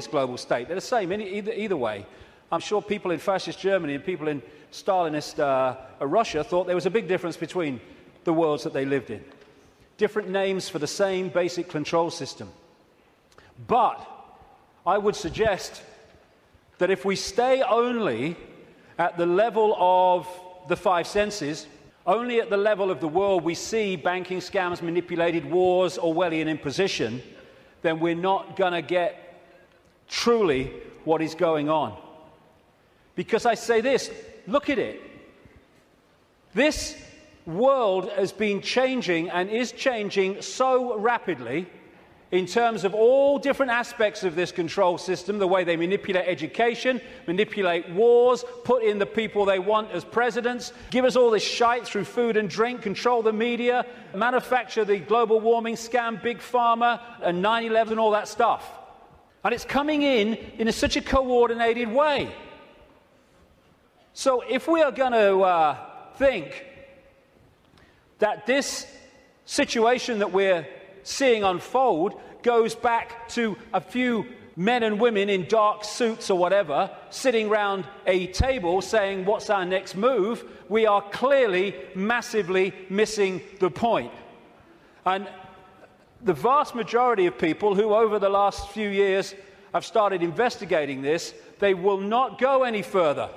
global state. They're the same either way. I'm sure people in fascist Germany and people in Stalinist Russia thought there was a big difference between the worlds that they lived in. Different names for the same basic control system. But I would suggest that if we stay only at the level of the five senses, only at the level of the world we see banking scams, manipulated wars, Orwellian imposition, then we're not going to get truly what is going on. Because I say this, look at it. This world has been changing and is changing so rapidly in terms of all different aspects of this control system, the way they manipulate education, manipulate wars, put in the people they want as presidents, give us all this shite through food and drink, control the media, manufacture the global warming scam, big pharma, and 9/11 and all that stuff. And it's coming in such a coordinated way. So if we are going to think that this situation that we're seeing unfold goes back to a few men and women in dark suits or whatever sitting round a table saying, what's our next move? We are clearly massively missing the point. And the vast majority of people who over the last few years have started investigating this, they will not go any further.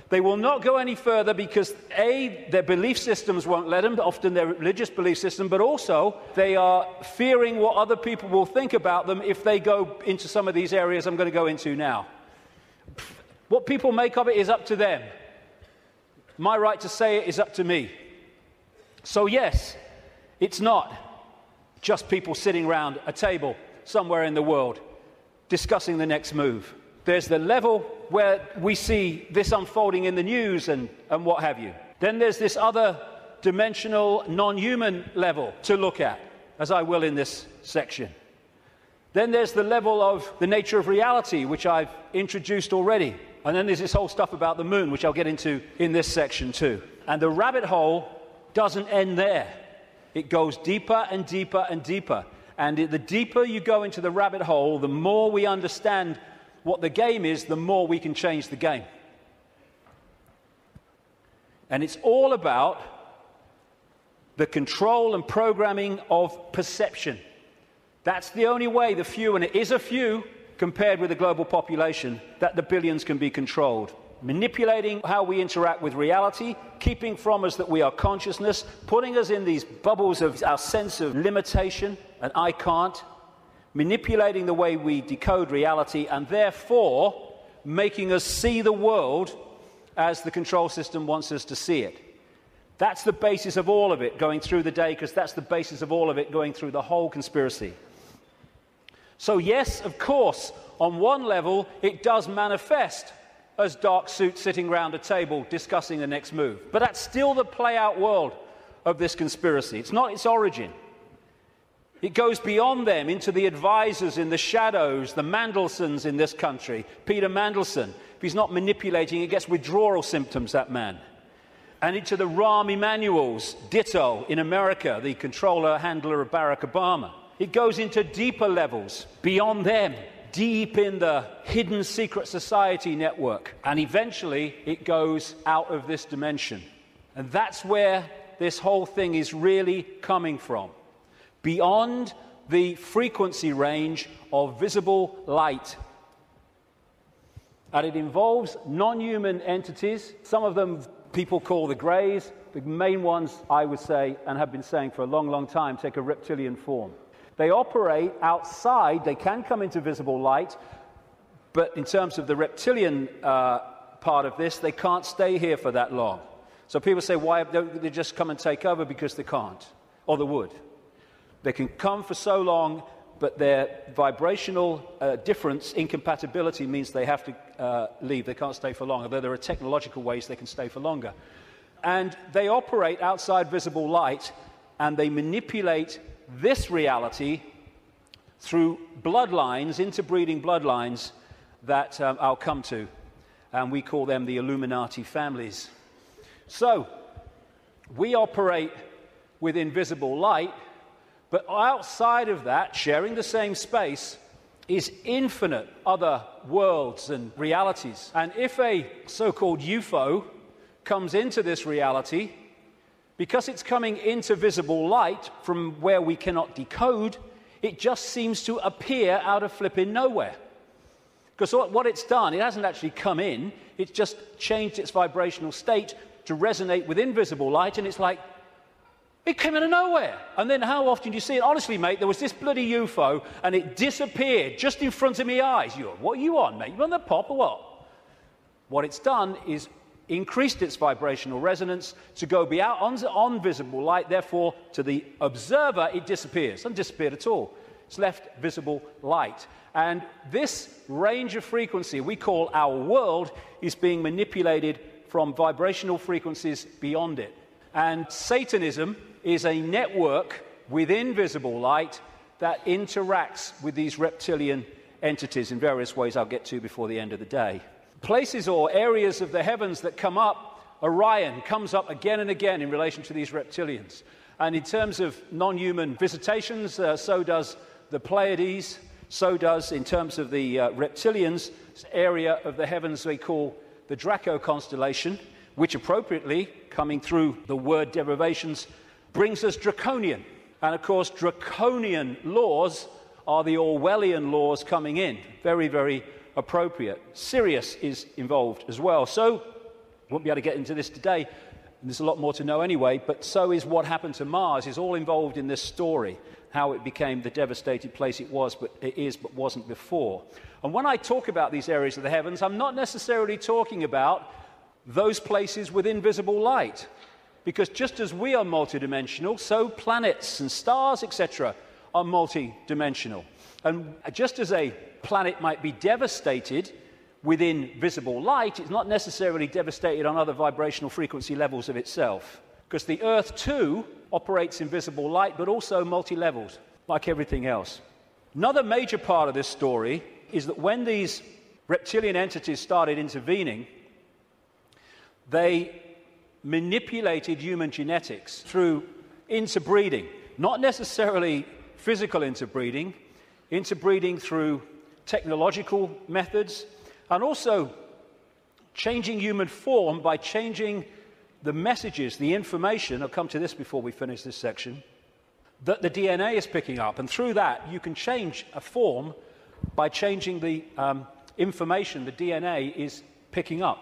They will not go any further because, A, their belief systems won't let them, often their religious belief system, but also they are fearing what other people will think about them if they go into some of these areas I'm going to go into now. What people make of it is up to them. My right to say it is up to me. So yes, it's not just people sitting around a table somewhere in the world discussing the next move. There's the level where we see this unfolding in the news and what have you. Then there's this other dimensional, non-human level to look at, as I will in this section. Then there's the level of the nature of reality, which I've introduced already. And then there's this whole stuff about the moon, which I'll get into in this section too. And the rabbit hole doesn't end there. It goes deeper and deeper and deeper. And the deeper you go into the rabbit hole, the more we understand what the game is, the more we can change the game. And it's all about the control and programming of perception. That's the only way the few, and it is a few compared with the global population, that the billions can be controlled. Manipulating how we interact with reality, keeping from us that we are consciousness, putting us in these bubbles of our sense of limitation and I can't, manipulating the way we decode reality, and therefore making us see the world as the control system wants us to see it. That's the basis of all of it going through the day, because that's the basis of all of it going through the whole conspiracy. So yes, of course, on one level, it does manifest as dark suits sitting around a table discussing the next move. But that's still the play-out world of this conspiracy. It's not its origin. It goes beyond them into the advisors in the shadows, the Mandelsons in this country. Peter Mandelson, if he's not manipulating, he gets withdrawal symptoms, that man. And into the Rahm Emanuels, ditto, in America, the controller, handler of Barack Obama. It goes into deeper levels, beyond them, deep in the hidden secret society network. And eventually, it goes out of this dimension. And that's where this whole thing is really coming from. Beyond the frequency range of visible light. And it involves non-human entities. Some of them people call the greys. The main ones, I would say, and have been saying for a long, long time, take a reptilian form. They operate outside. They can come into visible light. But in terms of the reptilian part of this, they can't stay here for that long. So people say, why don't they just come and take over? Because they can't. Or they would. They can come for so long, but their vibrational difference, incompatibility, means they have to leave. They can't stay for long, although there are technological ways they can stay for longer. And they operate outside visible light, and they manipulate this reality through bloodlines, interbreeding bloodlines, that I'll come to. And we call them the Illuminati families. So, we operate with invisible light, but outside of that, sharing the same space, is infinite other worlds and realities. And if a so-called UFO comes into this reality, because it's coming into visible light from where we cannot decode, it just seems to appear out of flipping nowhere. Because what it's done, it hasn't actually come in, it's just changed its vibrational state to resonate with invisible light, and it's like, it came out of nowhere. And then how often do you see it? Honestly, mate, there was this bloody UFO, and it disappeared just in front of my eyes. What are you on, mate? You on the pop or what? What it's done is increased its vibrational resonance to go beyond on visible light. Therefore, to the observer, it disappears. It hasn't disappeared at all. It's left visible light. And this range of frequency we call our world is being manipulated from vibrational frequencies beyond it. And Satanism is a network within visible light that interacts with these reptilian entities in various ways I'll get to before the end of the day. Places or areas of the heavens that come up, Orion comes up again and again in relation to these reptilians. And in terms of non-human visitations, so does the Pleiades, so does, in terms of the reptilians, this area of the heavens they call the Draco constellation, which appropriately, coming through the word derivations, brings us draconian. And of course, draconian laws are the Orwellian laws coming in. Very, very appropriate. Sirius is involved as well. So, won't be able to get into this today, and there's a lot more to know anyway, but so is what happened to Mars, is all involved in this story, how it became the devastated place it was, but it is, but wasn't before. And when I talk about these areas of the heavens, I'm not necessarily talking about those places with invisible light. Because just as we are multidimensional, so planets and stars, etc., are multidimensional. And just as a planet might be devastated within visible light, it's not necessarily devastated on other vibrational frequency levels of itself. Because the Earth, too, operates in visible light, but also multi-levels, like everything else. Another major part of this story is that when these reptilian entities started intervening, they manipulated human genetics through interbreeding, not necessarily physical interbreeding through technological methods, and also changing human form by changing the messages, the information, I'll come to this before we finish this section, that the DNA is picking up. And through that, you can change a form by changing the information the DNA is picking up.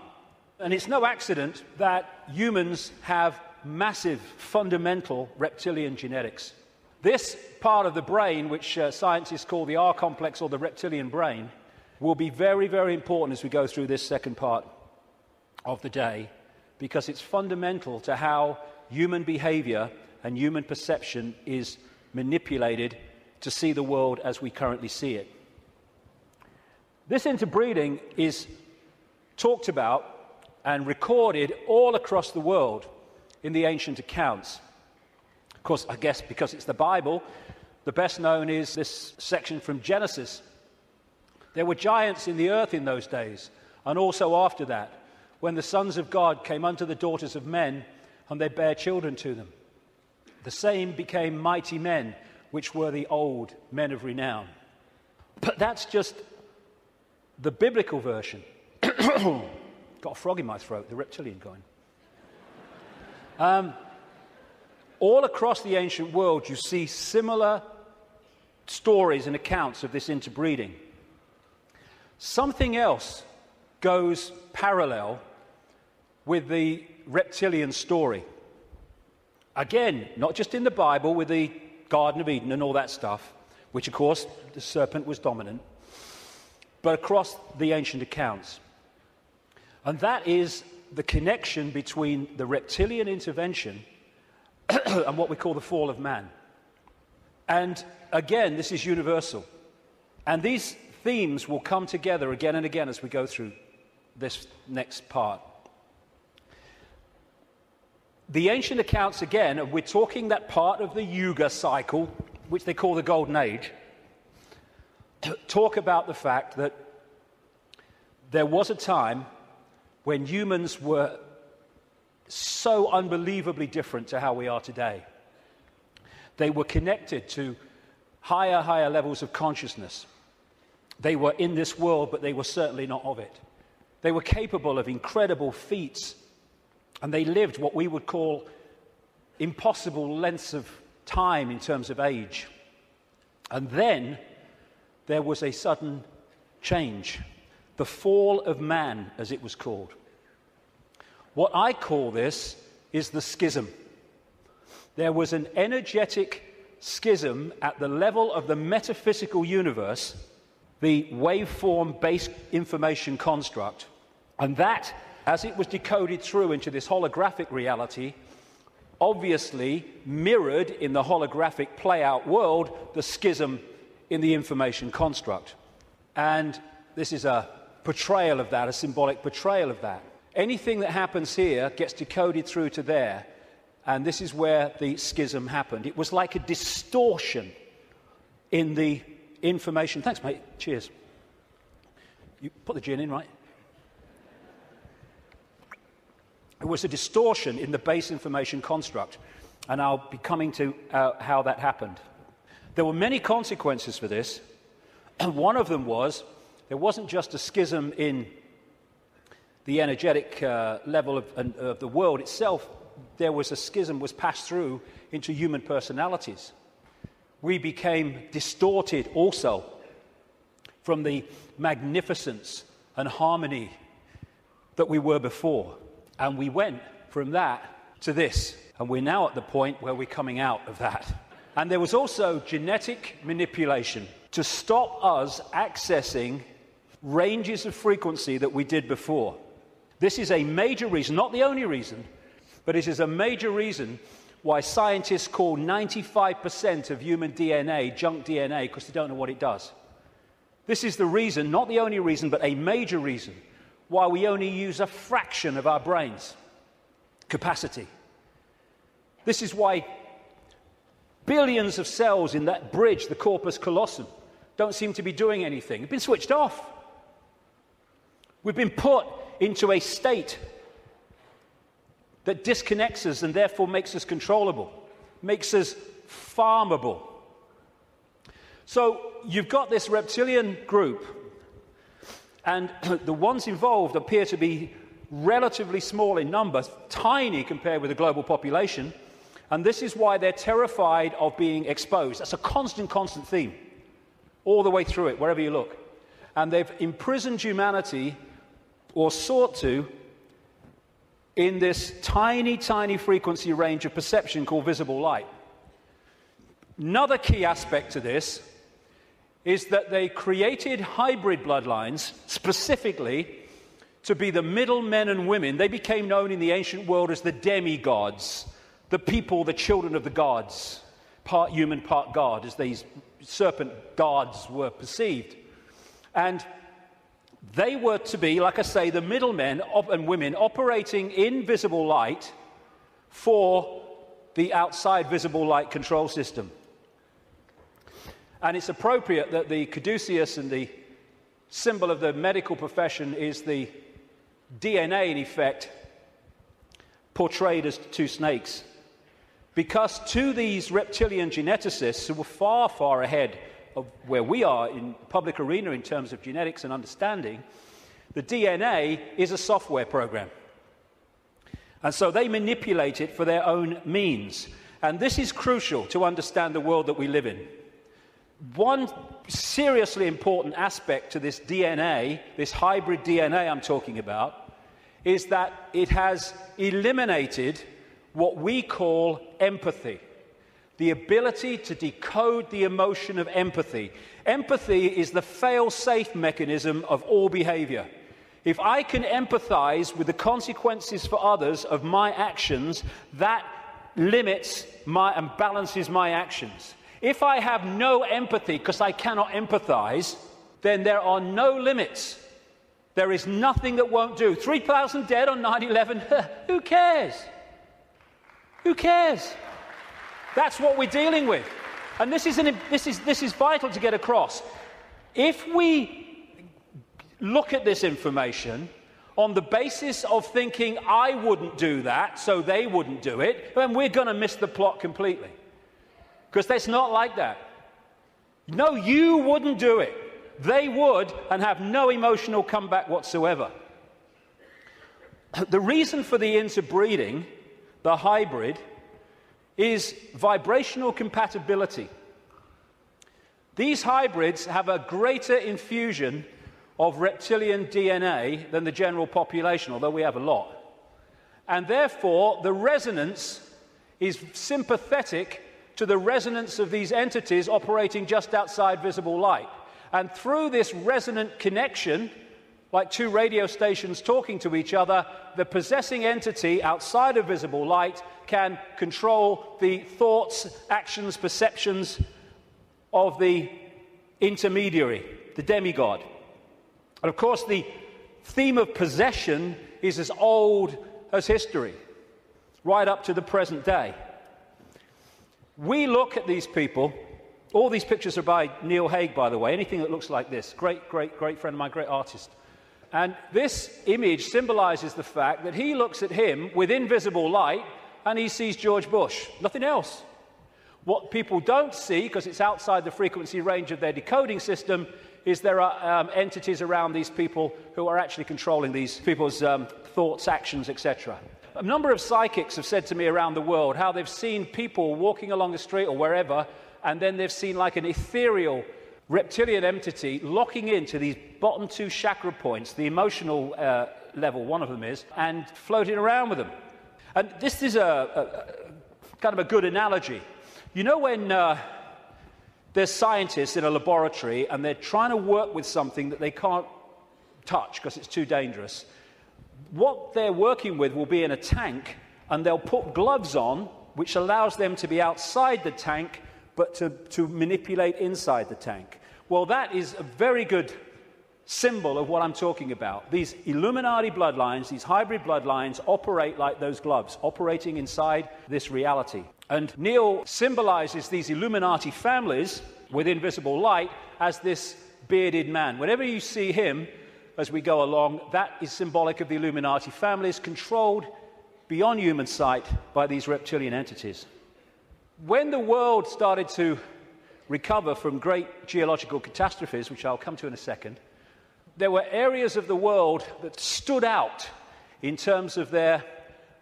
And it's no accident that humans have massive, fundamental reptilian genetics. This part of the brain, which scientists call the R complex or the reptilian brain, will be very, very important as we go through this second part of the day, because it's fundamental to how human behavior and human perception is manipulated to see the world as we currently see it. This interbreeding is talked about and recorded all across the world in the ancient accounts. Of course, I guess because it's the Bible, the best known is this section from Genesis. There were giants in the earth in those days, and also after that, when the sons of God came unto the daughters of men, and they bare children to them. The same became mighty men, which were the old men of renown. But that's just the biblical version. Got a frog in my throat, the reptilian kind. All across the ancient world, you see similar stories and accounts of this interbreeding. Something else goes parallel with the reptilian story. Again, not just in the Bible with the Garden of Eden and all that stuff, which of course the serpent was dominant, but across the ancient accounts. And that is the connection between the reptilian intervention and what we call the fall of man. And again, this is universal. And these themes will come together again and again as we go through this next part. The ancient accounts, again, and we're talking that part of the Yuga cycle, which they call the Golden Age, talk about the fact that there was a time when humans were so unbelievably different to how we are today. They were connected to higher levels of consciousness. They were in this world, but they were certainly not of it. They were capable of incredible feats, and they lived what we would call impossible lengths of time in terms of age. And then there was a sudden change, the fall of man, as it was called. What I call this is the schism. There was an energetic schism at the level of the metaphysical universe, the waveform-based information construct, and that, as it was decoded through into this holographic reality, obviously mirrored in the holographic play-out world the schism in the information construct. And this is a portrayal of that, a symbolic portrayal of that. Anything that happens here gets decoded through to there, and this is where the schism happened. It was like a distortion in the information. Thanks, mate. Cheers. You put the gin in, right? It was a distortion in the base information construct, and I'll be coming to how that happened. There were many consequences for this, and one of them was there wasn't just a schism in the energetic level of the world itself. There was a schism was passed through into human personalities. We became distorted also from the magnificence and harmony that we were before. And we went from that to this. And we're now at the point where we're coming out of that. And there was also genetic manipulation to stop us accessing ranges of frequency that we did before. This is a major reason, not the only reason, but it is a major reason why scientists call 95% of human DNA junk DNA, because they don't know what it does. This is the reason, not the only reason, but a major reason why we only use a fraction of our brain's capacity. This is why billions of cells in that bridge, the corpus callosum, don't seem to be doing anything. They've been switched off. We've been put into a state that disconnects us and therefore makes us controllable, makes us farmable. So you've got this reptilian group, and the ones involved appear to be relatively small in numbers, tiny compared with the global population, and this is why they're terrified of being exposed. That's a constant theme, all the way through it, wherever you look. And they've imprisoned humanity, or sought to, in this tiny frequency range of perception called visible light. Another key aspect to this is that they created hybrid bloodlines specifically to be the middle men and women. They became known in the ancient world as the demigods, the people, the children of the gods, part human, part god, as these serpent gods were perceived. And they were to be, like I say, the middlemen and women operating in visible light for the outside visible light control system. And it's appropriate that the caduceus and the symbol of the medical profession is the DNA, in effect, portrayed as two snakes. Because to these reptilian geneticists who were far ahead of where we are in the public arena in terms of genetics and understanding, the DNA is a software program. And so they manipulate it for their own means. And this is crucial to understand the world that we live in. One seriously important aspect to this DNA, this hybrid DNA I'm talking about, is that it has eliminated what we call empathy. The ability to decode the emotion of empathy. Empathy is the fail-safe mechanism of all behavior. If I can empathize with the consequences for others of my actions, that limits and balances my actions. If I have no empathy because I cannot empathize, then there are no limits. There is nothing that won't do. 3,000 dead on 9/11, who cares? Who cares? That's what we're dealing with. And this is vital to get across. If we look at this information on the basis of thinking, I wouldn't do that, so they wouldn't do it, then we're going to miss the plot completely. Because that's not like that. No, you wouldn't do it. they would and have no emotional comeback whatsoever. The reason for the interbreeding, the hybrid, is vibrational compatibility. These hybrids have a greater infusion of reptilian DNA than the general population, although we have a lot. And therefore, the resonance is sympathetic to the resonance of these entities operating just outside visible light. And through this resonant connection, like two radio stations talking to each other, the possessing entity outside of visible light can control the thoughts, actions, perceptions of the intermediary, the demigod. And of course, the theme of possession is as old as history, right up to the present day. We look at these people. All these pictures are by Neil Haig, by the way. Anything that looks like this. Great friend of mine, great artist. And this image symbolizes the fact that he looks at him with invisible light and he sees George Bush, nothing else. What people don't see, because it's outside the frequency range of their decoding system, is there are entities around these people who are actually controlling these people's thoughts, actions, etc. A number of psychics have said to me around the world how they've seen people walking along the street or wherever, and then they've seen like an ethereal reptilian entity locking into these bottom two chakra points, the emotional level, one of them is, and floating around with them. And this is a kind of a good analogy. You know when there's scientists in a laboratory and they're trying to work with something that they can't touch because it's too dangerous, what they're working with will be in a tank, and they'll put gloves on, which allows them to be outside the tank, but to manipulate inside the tank. Well, that is a very good symbol of what I'm talking about. These Illuminati bloodlines, these hybrid bloodlines, operate like those gloves, operating inside this reality. And Neil symbolizes these Illuminati families with invisible light as this bearded man. Whenever you see him as we go along, that is symbolic of the Illuminati families controlled beyond human sight by these reptilian entities. When the world started to recover from great geological catastrophes, which I'll come to in a second, there were areas of the world that stood out in terms of their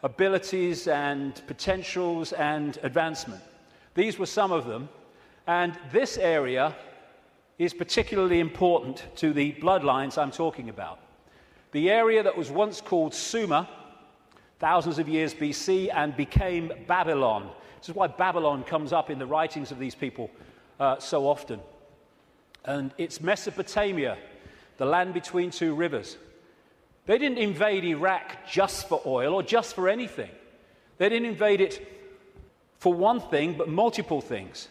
abilities and potentials and advancement. These were some of them, and this area is particularly important to the bloodlines I'm talking about. The area that was once called Sumer, thousands of years BC, and became Babylon. This is why Babylon comes up in the writings of these people so often. And it's Mesopotamia, the land between two rivers. They didn't invade Iraq just for oil or just for anything. They didn't invade it for one thing, but multiple things.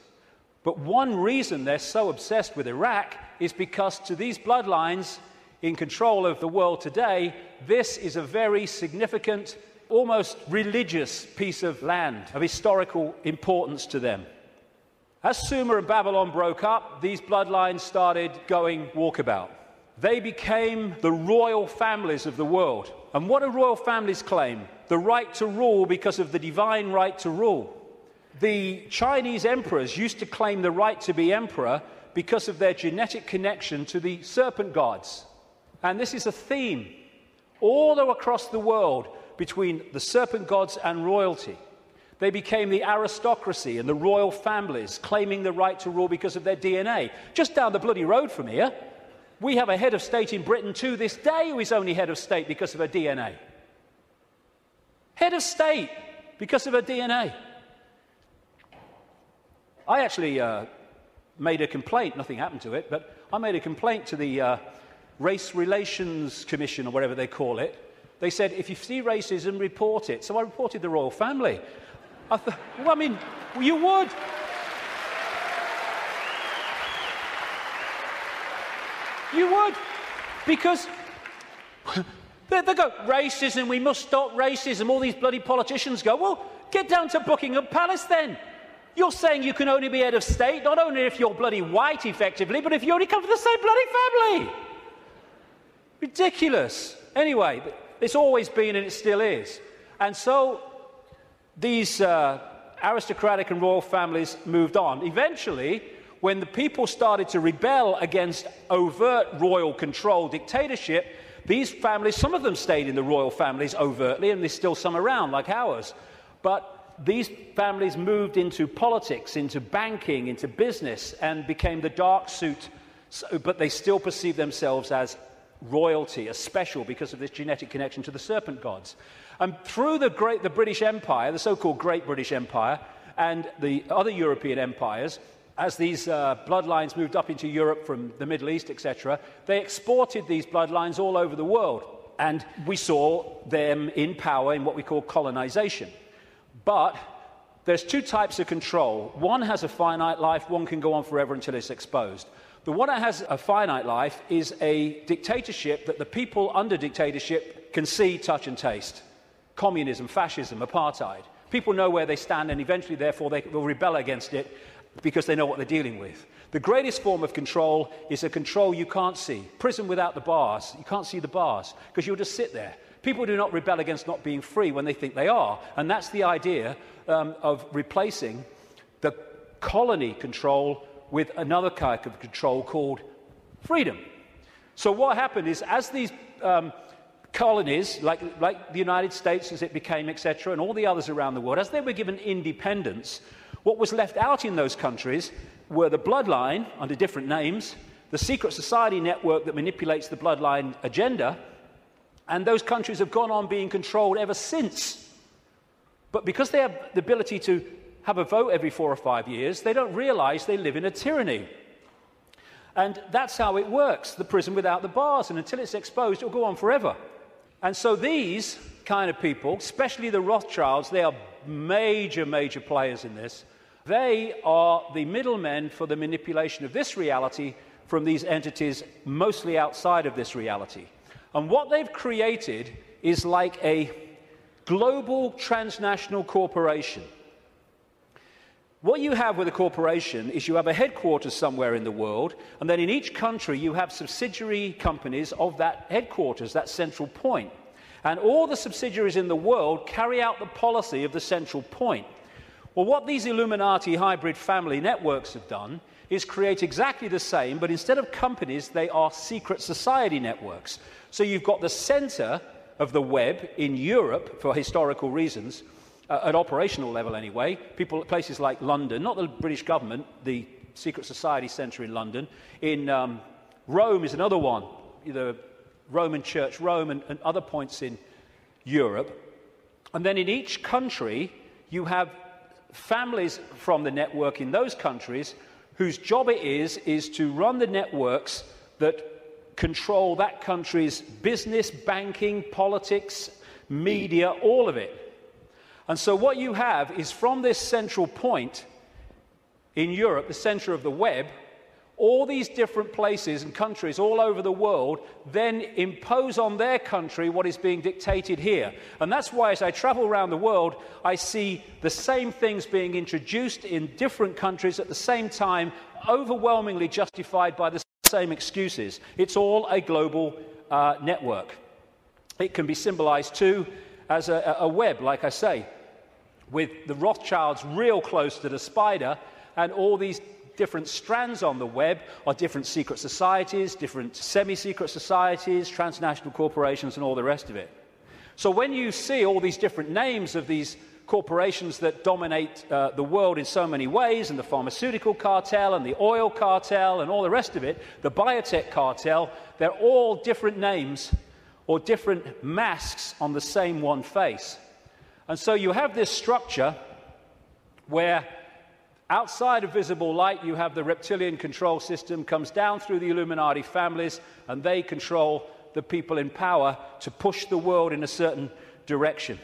But one reason they're so obsessed with Iraq is because to these bloodlines in control of the world today, this is a very significant, almost religious piece of land of historical importance to them. As Sumer and Babylon broke up, these bloodlines started going walkabout. They became the royal families of the world. And what do royal families claim? The right to rule because of the divine right to rule. The Chinese emperors used to claim the right to be emperor because of their genetic connection to the serpent gods. And this is a theme all across the world between the serpent gods and royalty. They became the aristocracy and the royal families, claiming the right to rule because of their DNA. Just down the bloody road from here, we have a head of state in Britain to this day who is only head of state because of her DNA. Head of state because of her DNA. I actually made a complaint, nothing happened to it, but I made a complaint to the Race Relations Commission, or whatever they call it. They said, if you see racism, report it. So I reported the royal family. I thought, well, I mean, you would. You would. Because they go, racism, we must stop racism. All these bloody politicians go, well, get down to Buckingham Palace then. You're saying you can only be head of state, not only if you're bloody white, effectively, but if you only come from the same bloody family. Ridiculous. Anyway, it's always been and it still is. And so these aristocratic and royal families moved on. Eventually, when the people started to rebel against overt royal control dictatorship, these families, some of them stayed in the royal families overtly, and there's still some around, like ours. But these families moved into politics, into banking, into business, and became the dark suit, but they still perceived themselves as royalty, as special, because of this genetic connection to the serpent gods. And through the British Empire, the so-called Great British Empire, and the other European empires, as these bloodlines moved up into Europe from the Middle East, etc., they exported these bloodlines all over the world. And we saw them in power in what we call colonization. But there's two types of control. One has a finite life, one can go on forever until it's exposed. The one that has a finite life is a dictatorship that the people under dictatorship can see, touch, and taste. Communism, fascism, apartheid. People know where they stand, and eventually, therefore, they will rebel against it because they know what they're dealing with. The greatest form of control is a control you can't see. Prison without the bars. You can't see the bars because you'll just sit there. People do not rebel against not being free when they think they are. And that's the idea of replacing the colony control with another kind of control called freedom. So what happened is, as these colonies, like the United States as it became, etc., and all the others around the world, as they were given independence, what was left out in those countries were the bloodline, under different names, the secret society network that manipulates the bloodline agenda, and those countries have gone on being controlled ever since. But because they have the ability to have a vote every 4 or 5 years, they don't realize they live in a tyranny. And that's how it works, the prison without the bars, and until it's exposed, it'll go on forever. And so these kind of people, especially the Rothschilds, they are major, major players in this. They are the middlemen for the manipulation of this reality from these entities mostly outside of this reality. And what they've created is like a global transnational corporation. What you have with a corporation is you have a headquarters somewhere in the world, and then in each country you have subsidiary companies of that headquarters, that central point. And all the subsidiaries in the world carry out the policy of the central point. Well, what these Illuminati hybrid family networks have done is create exactly the same, but instead of companies, they are secret society networks. So you've got the center of the web in Europe, for historical reasons, at operational level anyway, places like London, not the British government, the secret society center in London. In Rome is another one, the Roman Church, Rome, and other points in Europe. And then in each country, you have families from the network in those countries whose job it is to run the networks that control that country's business, banking, politics, media, all of it. And so what you have is, from this central point in Europe, the center of the web, all these different places and countries all over the world then impose on their country what is being dictated here. And that's why, as I travel around the world, I see the same things being introduced in different countries at the same time, overwhelmingly justified by the same excuses. It's all a global network. It can be symbolized too as a web, like I say, with the Rothschilds real close to the spider, and all these different strands on the web are different secret societies, different semi-secret societies, transnational corporations, and all the rest of it. So when you see all these different names of these corporations that dominate the world in so many ways, and the pharmaceutical cartel, and the oil cartel, and all the rest of it, the biotech cartel, they're all different names or different masks on the same one face. And so you have this structure where outside of visible light, you have the reptilian control system, comes down through the Illuminati families, and they control the people in power to push the world in a certain direction.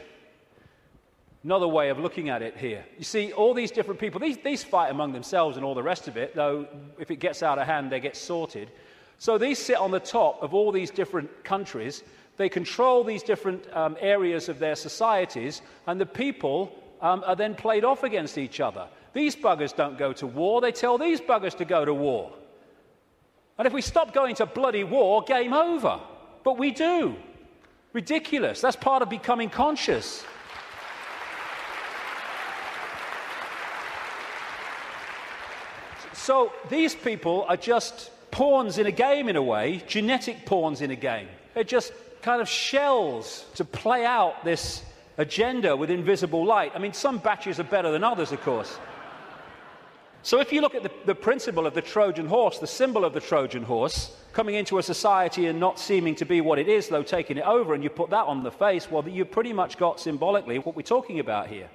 Another way of looking at it here. You see, all these different people, these fight among themselves and all the rest of it, though if it gets out of hand, they get sorted. So these sit on the top of all these different countries. They control these different areas of their societies, and the people are then played off against each other. These buggers don't go to war, they tell these buggers to go to war. And if we stop going to bloody war, game over. But we do. Ridiculous. That's part of becoming conscious. So these people are just pawns in a game, in a way, genetic pawns in a game. They're just kind of shells to play out this agenda with invisible light. I mean, some batches are better than others, of course. So if you look at the principle of the Trojan horse, the symbol of the Trojan horse, coming into a society and not seeming to be what it is, though taking it over, and you put that on the face, well, you've pretty much got symbolically what we're talking about here.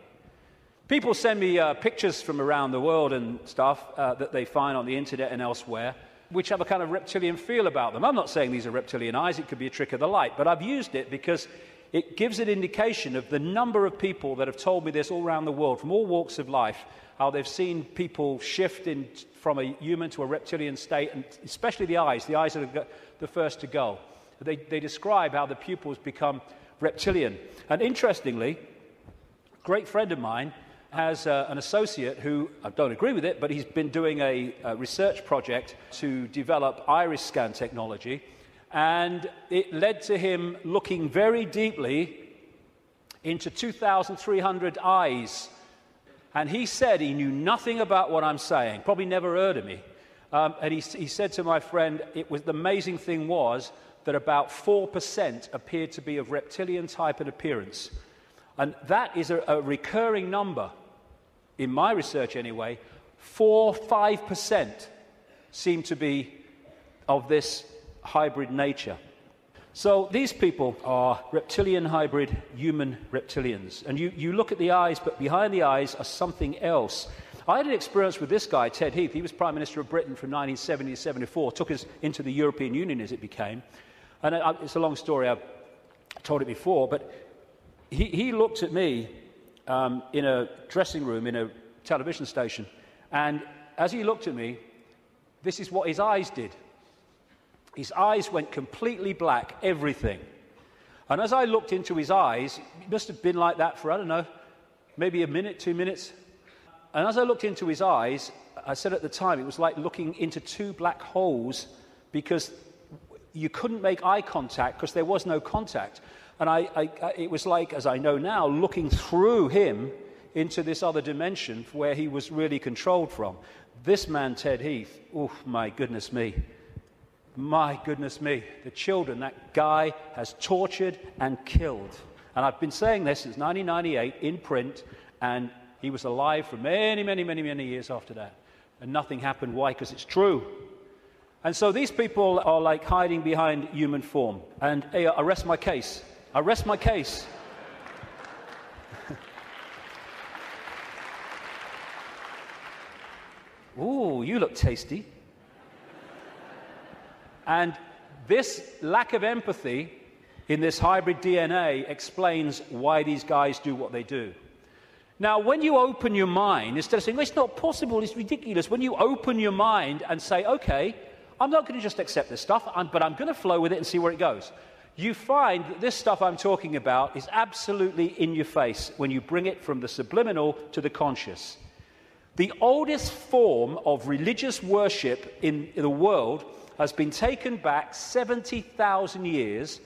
People send me pictures from around the world and stuff that they find on the internet and elsewhere, which have a kind of reptilian feel about them. I'm not saying these are reptilian eyes, it could be a trick of the light, but I've used it because it gives an indication of the number of people that have told me this all around the world, from all walks of life, how they've seen people shift from a human to a reptilian state, and especially the eyes are the first to go. They describe how the pupils become reptilian. And interestingly, a great friend of mine has an associate who, I don't agree with it, but he's been doing a research project to develop iris scan technology, and it led to him looking very deeply into 2,300 eyes. And he said he knew nothing about what I'm saying, probably never heard of me. And he said to my friend, the amazing thing was that about 4% appeared to be of reptilian type and appearance. And that is a recurring number, in my research anyway. 5% seem to be of this hybrid nature. So these people are reptilian hybrid human reptilians. And you look at the eyes, but behind the eyes are something else. I had an experience with this guy, Ted Heath. He was Prime Minister of Britain from 1970 to 74, took us into the European Union as it became. And it's a long story, I've told it before, but he looked at me in a dressing room in a television station, and as he looked at me, this is what his eyes did. His eyes went completely black, everything. And as I looked into his eyes, it must have been like that for, I don't know, maybe a minute, 2 minutes. And as I looked into his eyes, I said at the time, it was like looking into two black holes, because you couldn't make eye contact because there was no contact. And it was like, as I know now, looking through him into this other dimension where he was really controlled from. This man, Ted Heath, oh, my goodness me. My goodness me, the children that guy has tortured and killed. And I've been saying this since 1998 in print, and he was alive for many, many, many, many years after that. And nothing happened. Why? Because it's true. And so these people are like hiding behind human form. And hey, I rest my case. I rest my case. Ooh, you look tasty. And this lack of empathy in this hybrid DNA explains why these guys do what they do. Now, when you open your mind, instead of saying, well, it's not possible, it's ridiculous, when you open your mind and say, okay, I'm not going to just accept this stuff, but I'm going to flow with it and see where it goes, you find that this stuff I'm talking about is absolutely in your face when you bring it from the subliminal to the conscious. The oldest form of religious worship in the world has been taken back 70,000 years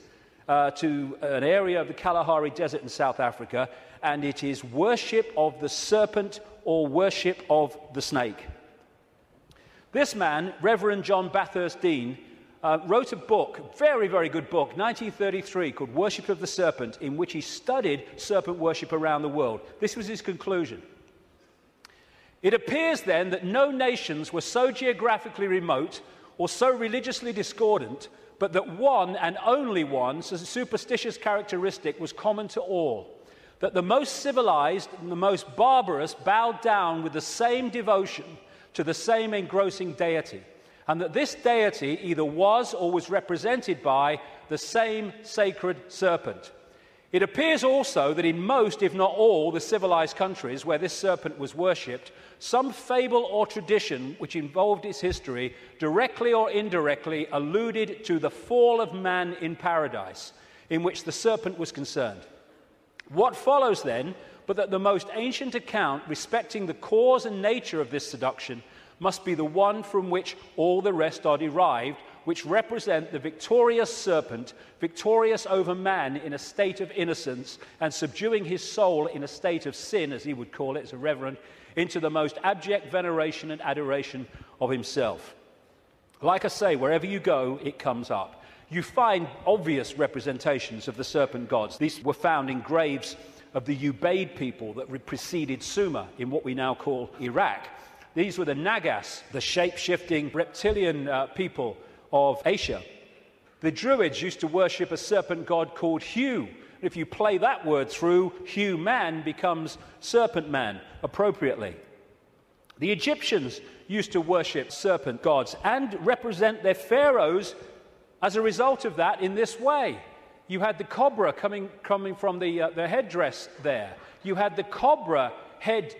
to an area of the Kalahari Desert in South Africa, and it is worship of the serpent or worship of the snake. This man, Reverend John Bathurst Dean, wrote a book, very, very good book, 1933, called Worship of the Serpent, in which he studied serpent worship around the world. This was his conclusion. It appears then that no nations were so geographically remote or so religiously discordant, but that one and only one superstitious characteristic was common to all, that the most civilized and the most barbarous bowed down with the same devotion to the same engrossing deity, and that this deity either was or was represented by the same sacred serpent. It appears also that in most, if not all, the civilized countries where this serpent was worshipped, some fable or tradition which involved its history, directly or indirectly, alluded to the fall of man in paradise, in which the serpent was concerned. What follows then, but that the most ancient account respecting the cause and nature of this seduction must be the one from which all the rest are derived, which represent the victorious serpent, victorious over man in a state of innocence and subduing his soul in a state of sin, as he would call it as a reverend, into the most abject veneration and adoration of himself. Like I say, wherever you go, it comes up. You find obvious representations of the serpent gods. These were found in graves of the Ubaid people that preceded Sumer in what we now call Iraq. These were the Nagas, the shape-shifting reptilian people of Asia. The Druids used to worship a serpent god called Hu. If you play that word through, Hu man becomes serpent man, appropriately. The Egyptians used to worship serpent gods and represent their pharaohs as a result of that in this way. You had the cobra coming from the headdress there. You had the cobra head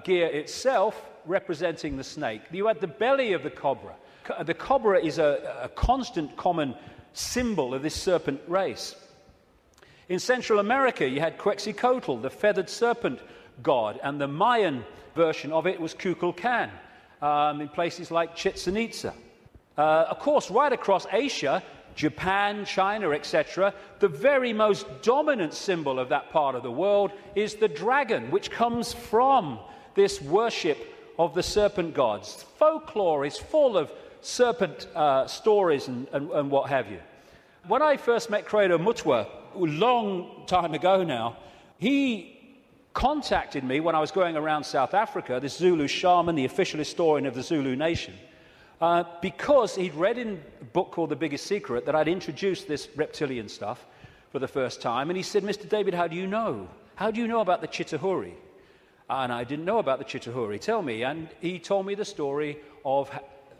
gear itself representing the snake. You had the belly of the cobra. The cobra is a constant common symbol of this serpent race. In Central America, you had Quetzalcoatl, the feathered serpent god, and the Mayan version of it was Kukulkan in places like Chichen Itza. Of course, right across Asia, Japan, China, etc., the very most dominant symbol of that part of the world is the dragon, which comes from this worship of the serpent gods. Folklore is full of serpent stories and what have you. When I first met Credo Mutwa, a long time ago now, he contacted me when I was going around South Africa, this Zulu shaman, the official historian of the Zulu nation, because he'd read in a book called The Biggest Secret that I'd introduced this reptilian stuff for the first time. And he said, Mr. David, how do you know? How do you know about the Chitahuri? And I didn't know about the Chitahuri. Tell me. And he told me the story of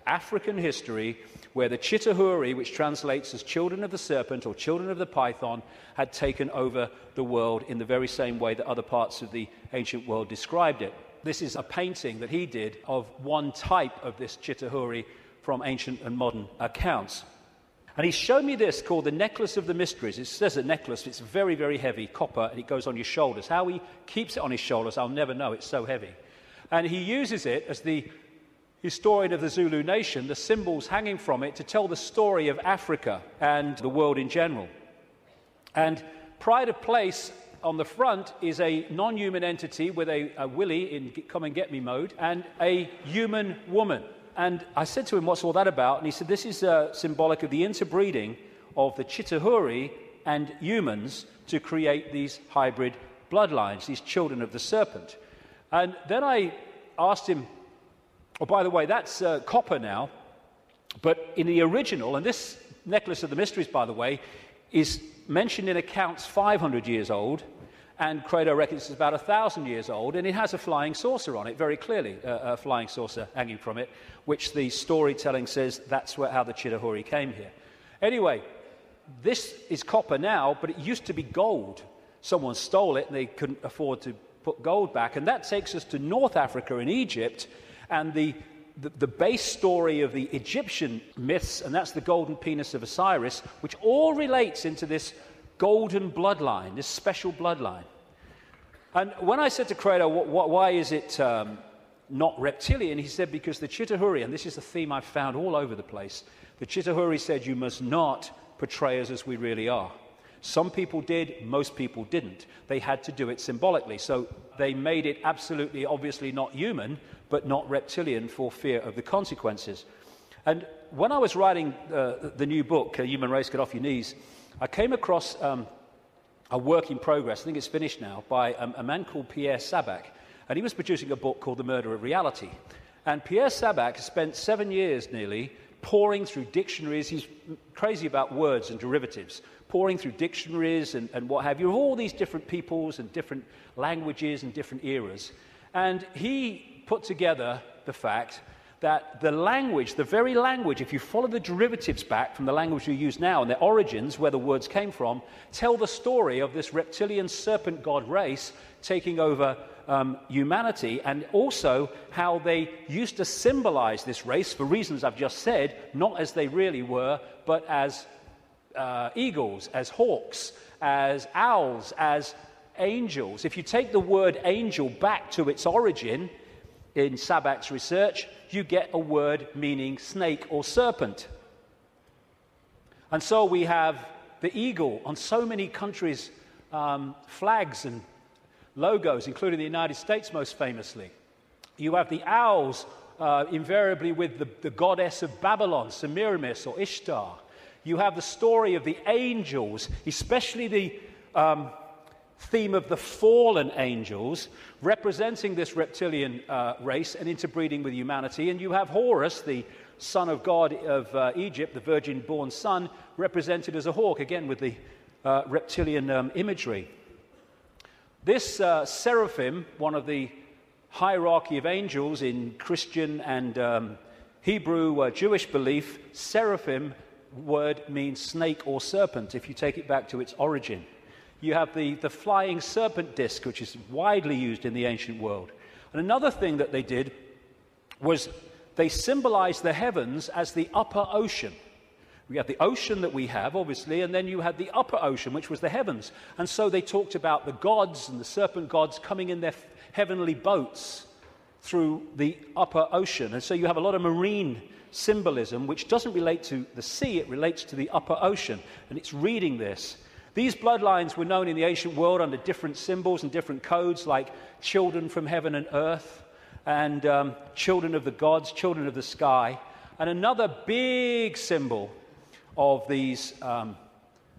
African history where the Chitahuri, which translates as children of the serpent or children of the python, had taken over the world in the very same way that other parts of the ancient world described it. This is a painting that he did of one type of this Chitahuri from ancient and modern accounts. And he showed me this called the Necklace of the Mysteries. It says a necklace, it's very, very heavy, copper, and it goes on your shoulders. How he keeps it on his shoulders, I'll never know, it's so heavy. And he uses it as the historian of the Zulu nation, the symbols hanging from it, to tell the story of Africa and the world in general. And pride of place on the front is a non-human entity with a willy in come and get me mode and a human woman. And I said to him, what's all that about? And he said, this is symbolic of the interbreeding of the Chitahuri and humans to create these hybrid bloodlines, these children of the serpent. And then I asked him, oh, by the way, that's copper now, but in the original, and this Necklace of the Mysteries, by the way, is mentioned in accounts 500 years old, and Credo reckons it's about 1,000 years old, and it has a flying saucer on it, very clearly, a flying saucer hanging from it, which the storytelling says that's how the Chitahuri came here. Anyway, this is copper now, but it used to be gold. Someone stole it, and they couldn't afford to put gold back, and that takes us to North Africa and Egypt, and the base story of the Egyptian myths, and that's the golden penis of Osiris, which all relates into this golden bloodline, this special bloodline. And when I said to Credo, why is it not reptilian, he said, because the Chitahuri, and this is a theme I've found all over the place, the Chitahuri said, you must not portray us as we really are. Some people did, most people didn't. They had to do it symbolically. So they made it absolutely, obviously not human, but not reptilian for fear of the consequences. And when I was writing the new book, Human Race, Get Off Your Knees, I came across a work in progress, I think it's finished now, by a man called Pierre Sabac. And he was producing a book called The Murder of Reality. And Pierre Sabac spent 7 years nearly pouring through dictionaries. He's crazy about words and derivatives, pouring through dictionaries and what have you, of all these different peoples and different languages and different eras. And he put together the fact that the language, the very language, if you follow the derivatives back from the language we use now and their origins, where the words came from, tell the story of this reptilian serpent god race taking over humanity, and also how they used to symbolize this race for reasons I've just said, not as they really were, but as eagles, as hawks, as owls, as angels. If you take the word angel back to its origin in Sabac's research, you get a word meaning snake or serpent. And so we have the eagle on so many countries' flags and logos, including the United States most famously. You have the owls, invariably with the goddess of Babylon, Semiramis or Ishtar. You have the story of the angels, especially the theme of the fallen angels, representing this reptilian race and interbreeding with humanity. And you have Horus, the son of God of Egypt, the virgin-born son, represented as a hawk, again with the reptilian imagery. This seraphim, one of the hierarchy of angels in Christian and Hebrew Jewish belief, seraphim word means snake or serpent, if you take it back to its origin. You have the flying serpent disc, which is widely used in the ancient world. And another thing that they did was they symbolized the heavens as the upper ocean. We have the ocean that we have, obviously, and then you had the upper ocean, which was the heavens. And so they talked about the gods and the serpent gods coming in their heavenly boats through the upper ocean. And so you have a lot of marine symbolism, which doesn't relate to the sea, it relates to the upper ocean. And it's reading this. These bloodlines were known in the ancient world under different symbols and different codes, like children from heaven and earth, and children of the gods, children of the sky. And another big symbol of these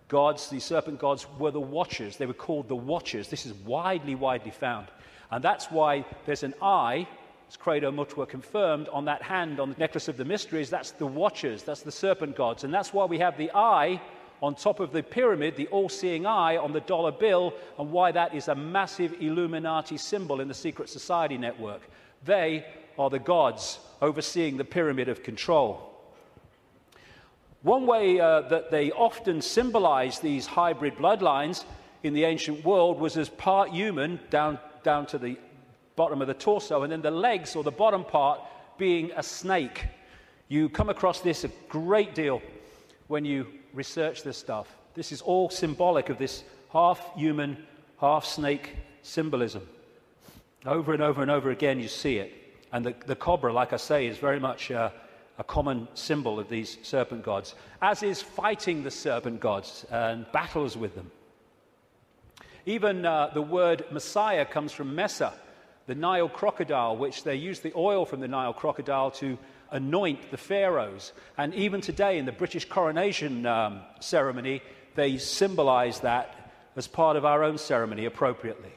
gods, these serpent gods, were the watchers. They were called the watchers. This is widely found. And that's why there's an eye, as Credo Mutua confirmed, on that hand, on the necklace of the mysteries. That's the watchers, that's the serpent gods. And that's why we have the eye on top of the pyramid, the all-seeing eye on the dollar bill, and why that is a massive Illuminati symbol in the secret society network. They are the gods overseeing the pyramid of control. One way that they often symbolized these hybrid bloodlines in the ancient world was as part human, down to the bottom of the torso, and then the legs or the bottom part being a snake. You come across this a great deal when you research this stuff. This is all symbolic of this half-human, half-snake symbolism. Over and over and over again you see it. And the cobra, like I say, is very much a common symbol of these serpent gods, as is fighting the serpent gods and battles with them. Even the word Messiah comes from Messa, the Nile crocodile, which they use the oil from the Nile crocodile to anoint the pharaohs. And even today in the British coronation ceremony, they symbolize that as part of our own ceremony appropriately.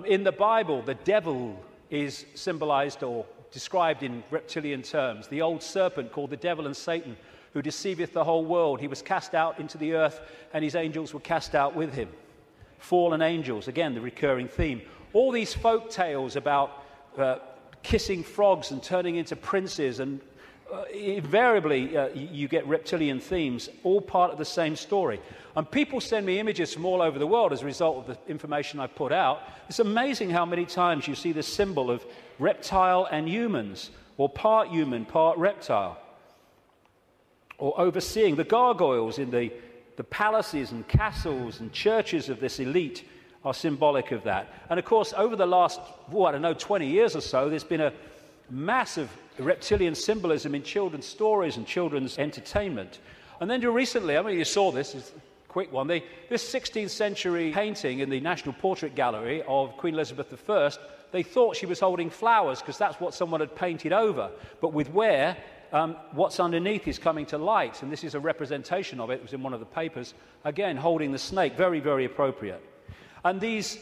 In the Bible, the devil is symbolized or described in reptilian terms. The old serpent called the devil and Satan, who deceiveth the whole world. He was cast out into the earth, and his angels were cast out with him. Fallen angels, again, the recurring theme. All these folk tales about kissing frogs and turning into princes, and invariably you get reptilian themes, all part of the same story. And people send me images from all over the world as a result of the information I put out. It's amazing how many times you see this symbol of reptile and humans, or part human, part reptile. Or overseeing the gargoyles in the palaces and castles and churches of this elite are symbolic of that. And of course, over the last, 20 years or so, there's been a massive reptilian symbolism in children's stories and children's entertainment. And then recently, you saw this, it's a quick one, this 16th century painting in the National Portrait Gallery of Queen Elizabeth I, they thought she was holding flowers because that's what someone had painted over. But with wear, what's underneath is coming to light, and this is a representation of it. It was in one of the papers, again, holding the snake, very, very appropriate. And these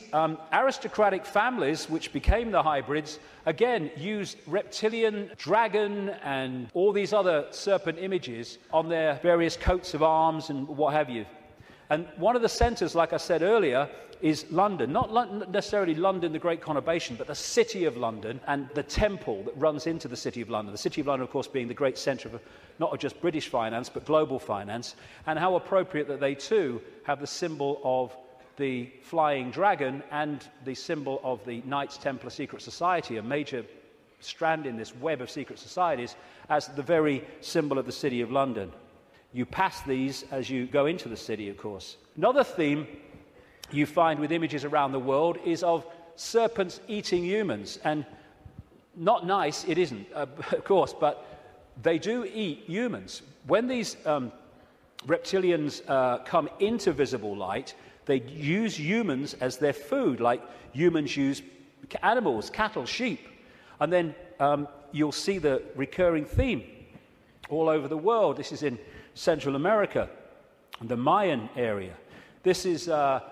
aristocratic families, which became the hybrids, again, used reptilian, dragon, and all these other serpent images on their various coats of arms and what have you. And one of the centres, like I said earlier, is London. Not necessarily London, the Great Conurbation, but the City of London and the temple that runs into the City of London. The City of London, of course, being the great centre of not just British finance, but global finance. And how appropriate that they, too, have the symbol of the flying dragon and the symbol of the Knights Templar Secret Society, a major strand in this web of secret societies, as the very symbol of the City of London. You pass these as you go into the city, of course. Another theme you find with images around the world is of serpents eating humans. And not nice, it isn't, of course, but they do eat humans. When these reptilians come into visible light, they use humans as their food, like humans use animals, cattle, sheep. And then you'll see the recurring theme all over the world. This is in Central America, the Mayan area. This is a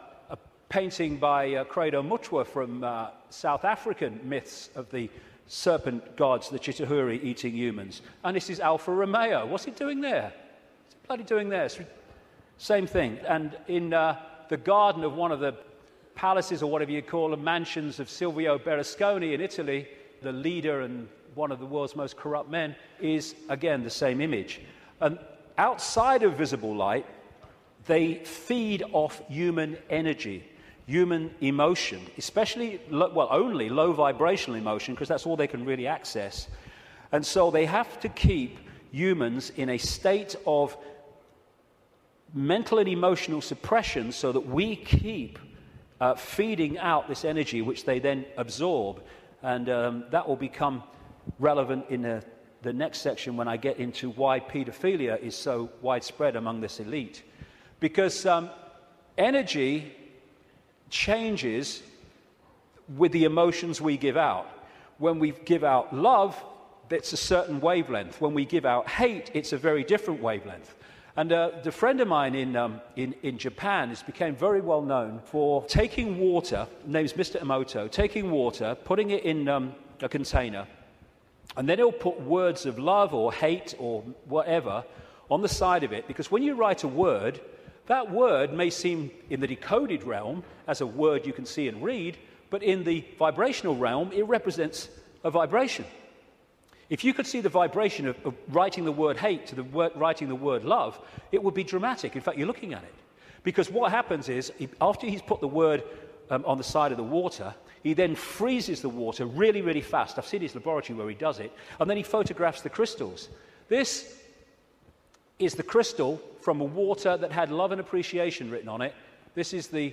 painting by Credo Mutwa from South African myths of the serpent gods, the Chitauri, eating humans. And this is Alfa Romeo. What's it doing there? What's it bloody doing there? Same thing. And in the garden of one of the palaces, or whatever you call them, mansions of Silvio Berlusconi in Italy, the leader and one of the world's most corrupt men, is, again, the same image. And outside of visible light, they feed off human energy, human emotion, especially, only low vibrational emotion, because that's all they can really access. And so they have to keep humans in a state of mental and emotional suppression so that we keep feeding out this energy, which they then absorb. And that will become relevant in the next section when I get into why pedophilia is so widespread among this elite. Because energy changes with the emotions we give out. When we give out love, it's a certain wavelength. When we give out hate, it's a very different wavelength. And the friend of mine in Japan has become very well known for taking water, name's Mr. Emoto, taking water, putting it in a container, and then he'll put words of love or hate or whatever on the side of it, because when you write a word, that word may seem in the decoded realm as a word you can see and read, but in the vibrational realm, it represents a vibration. If you could see the vibration of writing the word hate to writing the word love, it would be dramatic. In fact, you're looking at it. Because what happens is, after he's put the word on the side of the water, he then freezes the water really, really fast. I've seen his laboratory where he does it. And then he photographs the crystals. This is the crystal from a water that had love and appreciation written on it. This is the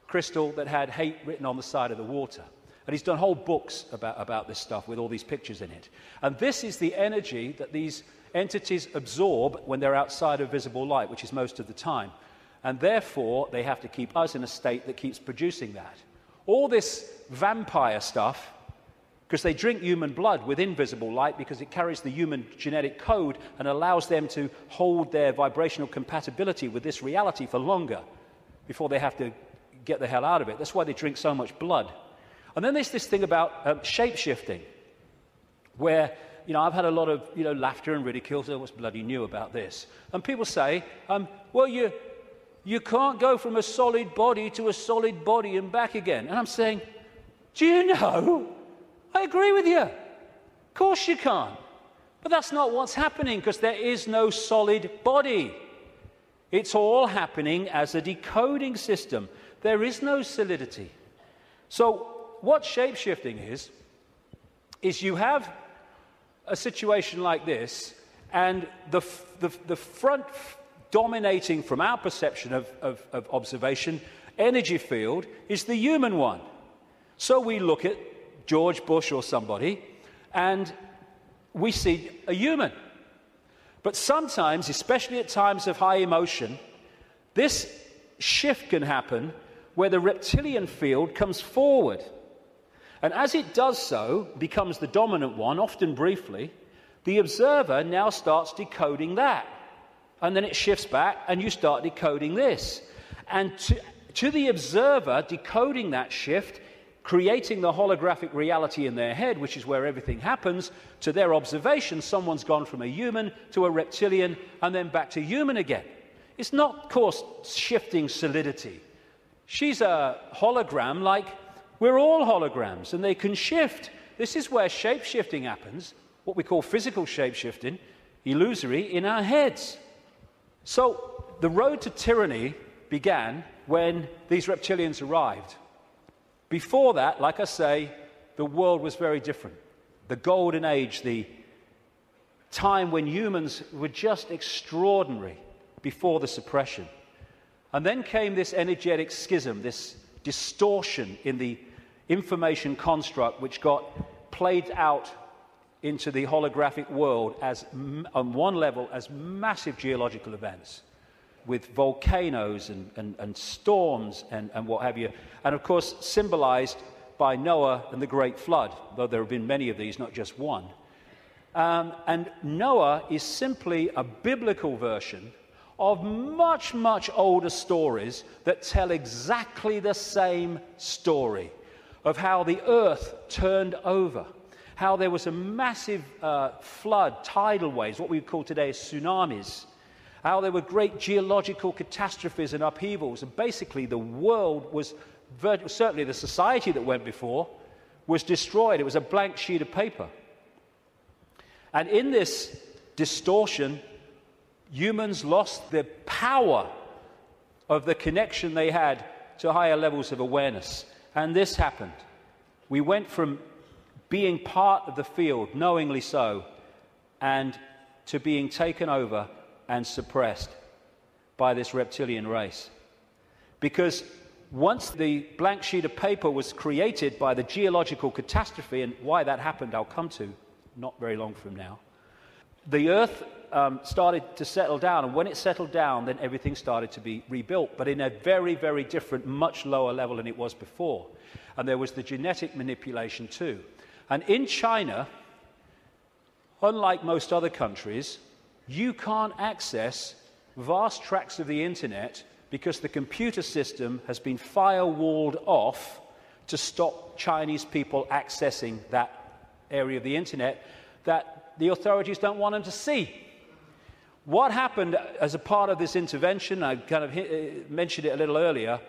crystal that had hate written on the side of the water. And he's done whole books about this stuff with all these pictures in it. And this is the energy that these entities absorb when they're outside of visible light, which is most of the time. And therefore, they have to keep us in a state that keeps producing that. All this vampire stuff, because they drink human blood with invisible light because it carries the human genetic code and allows them to hold their vibrational compatibility with this reality for longer before they have to get the hell out of it. That's why they drink so much blood. And then there's this thing about shape-shifting, where, I've had a lot of, laughter and ridicule. So what's bloody new about this? And people say, well, you can't go from a solid body to a solid body and back again. And I'm saying, do you know? I agree with you. Of course you can't. But that's not what's happening, because there is no solid body. It's all happening as a decoding system. There is no solidity. So what shape-shifting is you have a situation like this, and the front dominating from our perception of observation energy field is the human one. So we look at George Bush or somebody, and we see a human. But sometimes, especially at times of high emotion, this shift can happen where the reptilian field comes forward. And as it does so, becomes the dominant one, often briefly, the observer now starts decoding that. And then it shifts back, and you start decoding this. And to the observer, decoding that shift, creating the holographic reality in their head, which is where everything happens, to their observation, someone's gone from a human to a reptilian, and then back to human again. It's not, of course, shifting solidity. She's a hologram like we're all holograms, and they can shift. This is where shape-shifting happens, what we call physical shape-shifting, illusory, in our heads. So the road to tyranny began when these reptilians arrived. Before that, like I say, the world was very different. The golden age, the time when humans were just extraordinary before the suppression. And then came this energetic schism, this distortion in the information construct, which got played out into the holographic world as, on one level, as massive geological events, with volcanoes and storms and what have you, and of course symbolized by Noah and the great flood, though there have been many of these, not just one. And Noah is simply a biblical version of much, much older stories that tell exactly the same story of how the earth turned over, how there was a massive flood, tidal waves, what we would call today tsunamis, how there were great geological catastrophes and upheavals, and basically the world was, certainly the society that went before, was destroyed. It was a blank sheet of paper. And in this distortion, humans lost the power of the connection they had to higher levels of awareness. And this happened. We went from being part of the field, knowingly so, and to being taken over and suppressed by this reptilian race. Because once the blank sheet of paper was created by the geological catastrophe, and why that happened I'll come to not very long from now, the earth started to settle down, and when it settled down, then everything started to be rebuilt, but in a very, very different, much lower level than it was before. And there was the genetic manipulation too. And in China, unlike most other countries, you can't access vast tracts of the internet because the computer system has been firewalled off to stop Chinese people accessing that area of the internet that the authorities don't want them to see. What happened as a part of this intervention, I kind of mentioned it a little earlier,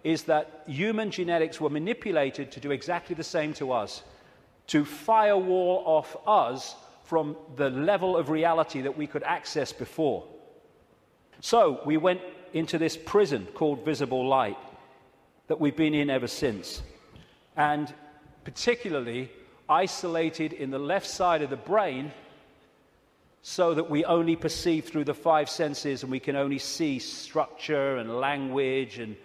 is that human genetics were manipulated to do exactly the same to us, to firewall off us from the level of reality that we could access before. So we went into this prison called visible light that we've been in ever since, and particularly isolated in the left side of the brain so that we only perceive through the five senses and we can only see structure and language and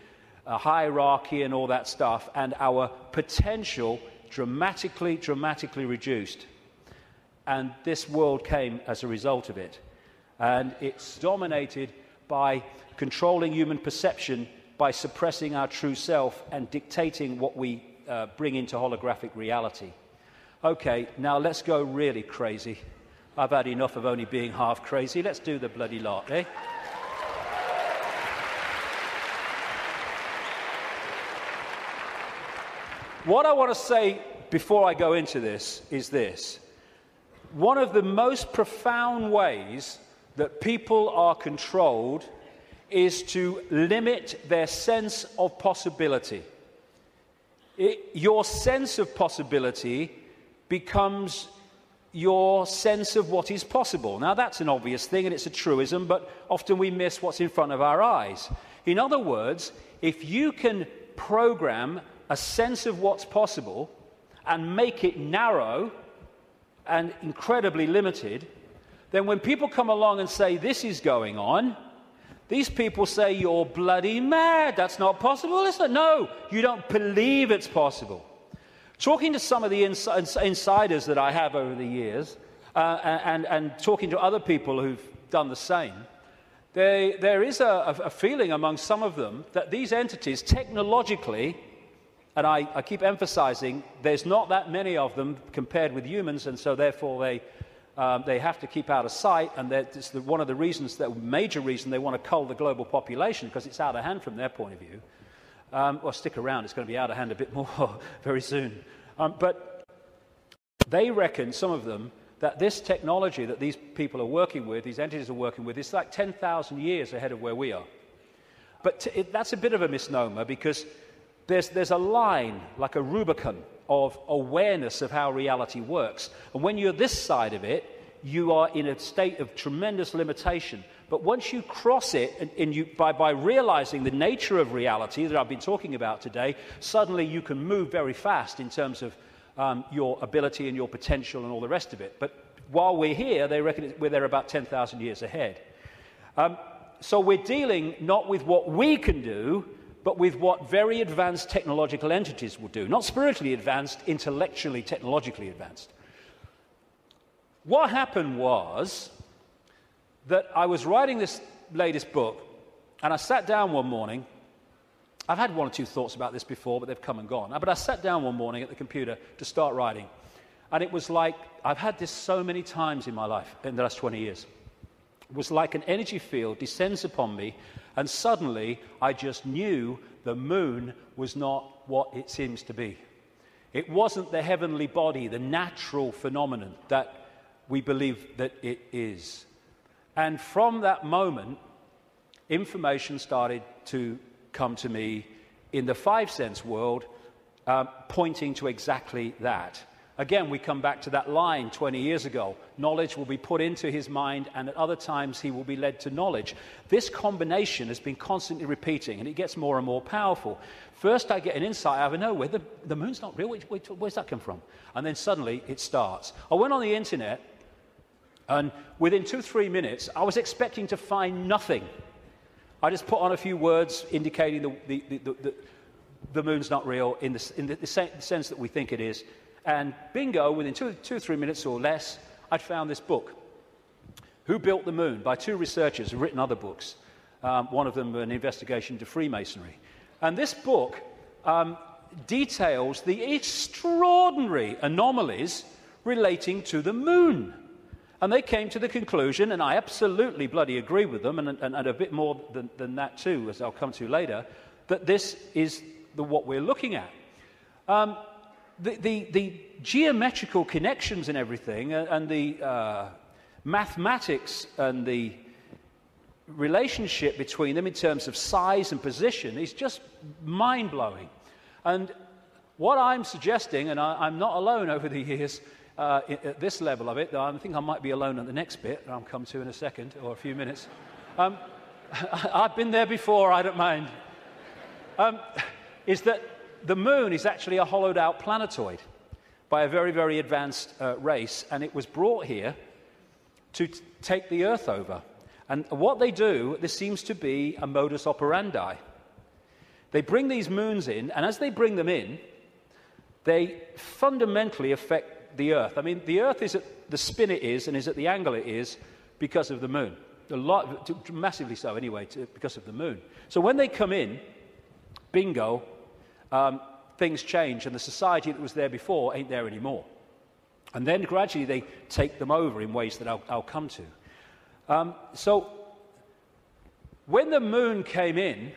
hierarchy and all that stuff, and our potential dramatically reduced. And this world came as a result of it. And it's dominated by controlling human perception, by suppressing our true self and dictating what we bring into holographic reality. Okay, now let's go really crazy. I've had enough of only being half crazy. Let's do the bloody lot, eh? What I want to say before I go into this is this. One of the most profound ways that people are controlled is to limit their sense of possibility. Your sense of possibility becomes your sense of what is possible. Now, that's an obvious thing, and it's a truism, but often we miss what's in front of our eyes. In other words, if you can program a sense of what's possible and make it narrow and incredibly limited, then when people come along and say, this is going on, these people say, you're bloody mad, that's not possible. Listen, no, you don't believe it's possible. Talking to some of the insiders that I have over the years, and talking to other people who've done the same, there is a feeling among some of them that these entities technologically, and I keep emphasizing, there's not that many of them compared with humans, and so therefore they have to keep out of sight, and that's one of the reasons, the major reason they want to cull the global population, because it's out of hand from their point of view. Well, stick around, it's going to be out of hand a bit more very soon. But they reckon, some of them, that this technology that these people are working with, these entities are working with, is like 10,000 years ahead of where we are. But that's a bit of a misnomer, because there's a line, like a Rubicon, of awareness of how reality works. And when you're this side of it, you are in a state of tremendous limitation. But once you cross it, and by realizing the nature of reality that I've been talking about today, suddenly you can move very fast in terms of your ability and your potential and all the rest of it. But while we're here, they reckon they're about 10,000 years ahead. So we're dealing not with what we can do, but with what very advanced technological entities will do. Not spiritually advanced, intellectually, technologically advanced. What happened was that I was writing this latest book, and I sat down one morning, I've had one or two thoughts about this before, but they've come and gone. But I sat down one morning at the computer to start writing, and it was like, I've had this so many times in my life in the last 20 years. It was like an energy field descends upon me, and suddenly I just knew the moon was not what it seems to be. It wasn't the heavenly body, the natural phenomenon that we believe that it is. And from that moment, information started to come to me in the five-sense world, pointing to exactly that. Again, we come back to that line 20 years ago. Knowledge will be put into his mind, and at other times he will be led to knowledge. This combination has been constantly repeating, and it gets more and more powerful. First, I get an insight out of nowhere. The moon's not real. Where's that come from? And then suddenly it starts. I went on the internet, and within 2-3 minutes, I was expecting to find nothing. I just put on a few words indicating the moon's not real in the sense that we think it is. And bingo, within 2-3 minutes or less, I'd found this book, Who Built the Moon, by two researchers who've written other books. One of them an investigation into Freemasonry. And this book details the extraordinary anomalies relating to the moon. And they came to the conclusion, and I absolutely bloody agree with them, and a bit more than that too, as I'll come to later, that this is what we're looking at. The geometrical connections and everything, and the mathematics and the relationship between them in terms of size and position is just mind-blowing. And what I'm suggesting, and I'm not alone over the years at this level of it, though I think I might be alone at the next bit, that I'll come to in a second or a few minutes. I've been there before, I don't mind. Is that the moon is actually a hollowed-out planetoid by a very, very advanced race, and it was brought here to take the Earth over. And what they do, this seems to be a modus operandi. They bring these moons in, and as they bring them in, they fundamentally affect the Earth. I mean, the Earth is at the spin it is and is at the angle it is because of the moon. Massively so anyway, because of the moon. So when they come in, bingo, things change, and the society that was there before ain't there anymore. And then gradually they take them over in ways that I'll come to. So when the moon came in,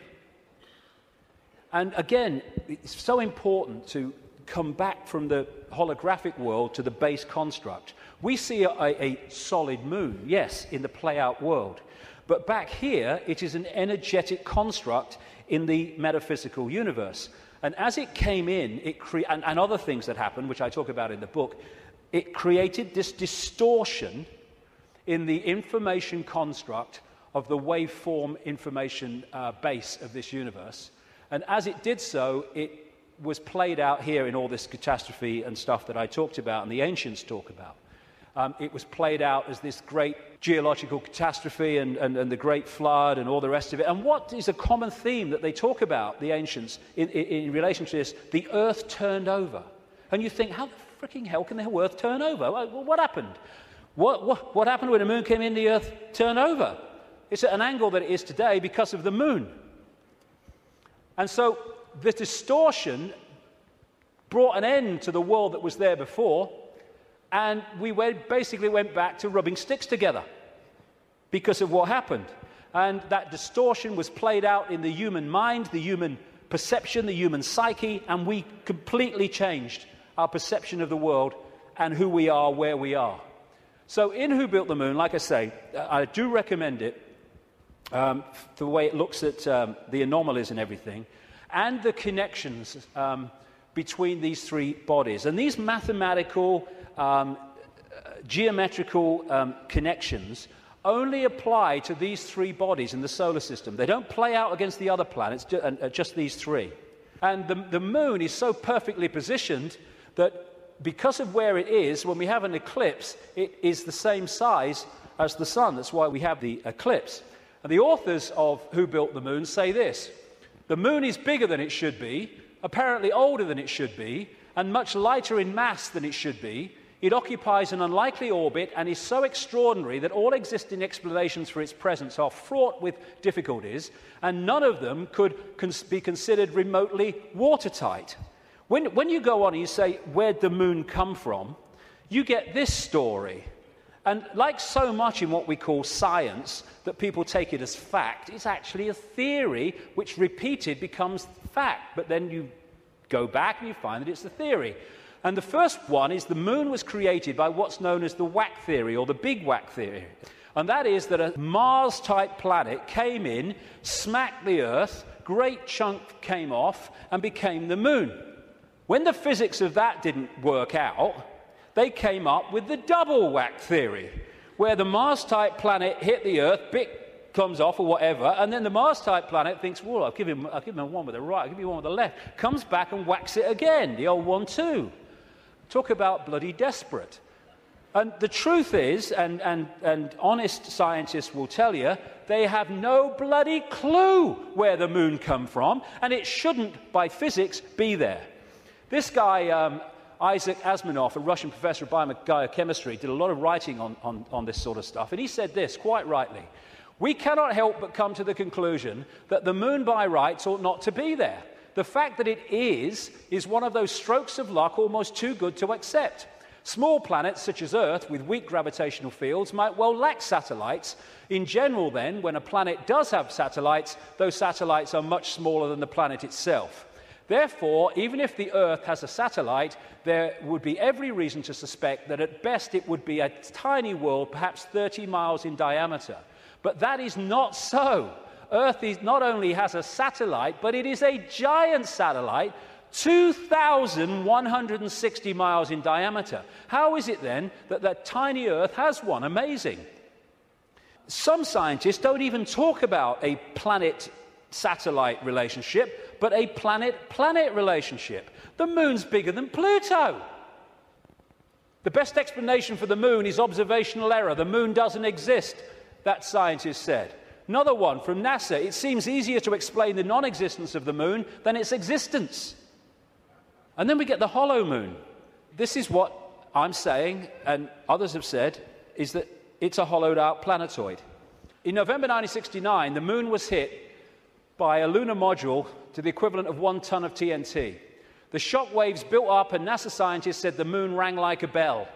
and again, it's so important to come back from the holographic world to the base construct. We see a solid moon, yes, in the play-out world. But back here, it is an energetic construct in the metaphysical universe. And as it came in, and other things that happened, which I talk about in the book, it created this distortion in the information construct of the waveform information base of this universe. And as it did so, it was played out here in all this catastrophe and stuff that I talked about and the ancients talk about. It was played out as this great geological catastrophe and the great flood and all the rest of it. And what is a common theme that they talk about, the ancients, in relation to this? The earth turned over. And you think, how the freaking hell can the earth turn over? Well, what happened? What happened when the moon came in, the earth turned over? It's at an angle that it is today because of the moon. And so the distortion brought an end to the world that was there before, and we basically went back to rubbing sticks together because of what happened. And that distortion was played out in the human mind, the human perception, the human psyche, and we completely changed our perception of the world and who we are, where we are. So in Who Built the Moon, like I say, I do recommend it, the way it looks at the anomalies and everything, and the connections between these three bodies. And these mathematical, geometrical connections only apply to these three bodies in the solar system. They don't play out against the other planets, just these three. And the moon is so perfectly positioned that because of where it is, when we have an eclipse, it is the same size as the sun. That's why we have the eclipse. And the authors of Who Built the Moon say this: the moon is bigger than it should be, apparently older than it should be, and much lighter in mass than it should be. It occupies an unlikely orbit and is so extraordinary that all existing explanations for its presence are fraught with difficulties, and none of them could be considered remotely watertight. When you go on and you say, where'd the moon come from, you get this story. And like so much in what we call science, that people take it as fact, it's actually a theory which repeated becomes fact. But then you go back and you find that it's a theory. And the first one is the moon was created by what's known as the whack theory, or the big whack theory. And that is that a Mars-type planet came in, smacked the Earth, great chunk came off, and became the moon. When the physics of that didn't work out, they came up with the double whack theory, where the Mars-type planet hit the Earth, bit comes off or whatever, and then the Mars-type planet thinks, well, I'll give him one with the right, I'll give you one with the left, comes back and whacks it again, the old 1-2. Talk about bloody desperate. And the truth is, and honest scientists will tell you, they have no bloody clue where the moon come from, and it shouldn't, by physics, be there. This guy, Isaac Asimov, a Russian professor of biochemistry, did a lot of writing on this sort of stuff, and he said this, quite rightly: we cannot help but come to the conclusion that the moon by rights ought not to be there. The fact that it is one of those strokes of luck almost too good to accept. Small planets such as Earth with weak gravitational fields might well lack satellites. In general, then, when a planet does have satellites, those satellites are much smaller than the planet itself. Therefore, even if the Earth has a satellite, there would be every reason to suspect that at best it would be a tiny world, perhaps 30 miles in diameter. But that is not so. Earth not only has a satellite, but it is a giant satellite, 2,160 miles in diameter. How is it then that that tiny Earth has one? Amazing. Some scientists don't even talk about a planet-satellite relationship, but a planet-planet relationship. The moon's bigger than Pluto. The best explanation for the moon is observational error. The moon doesn't exist, that scientist said. Another one from NASA: it seems easier to explain the non-existence of the moon than its existence. And then we get the hollow moon. This is what I'm saying, and others have said, is that it's a hollowed-out planetoid. In November 1969, the moon was hit by a lunar module to the equivalent of 1 ton of TNT. The shock waves built up, and NASA scientists said the moon rang like a bell.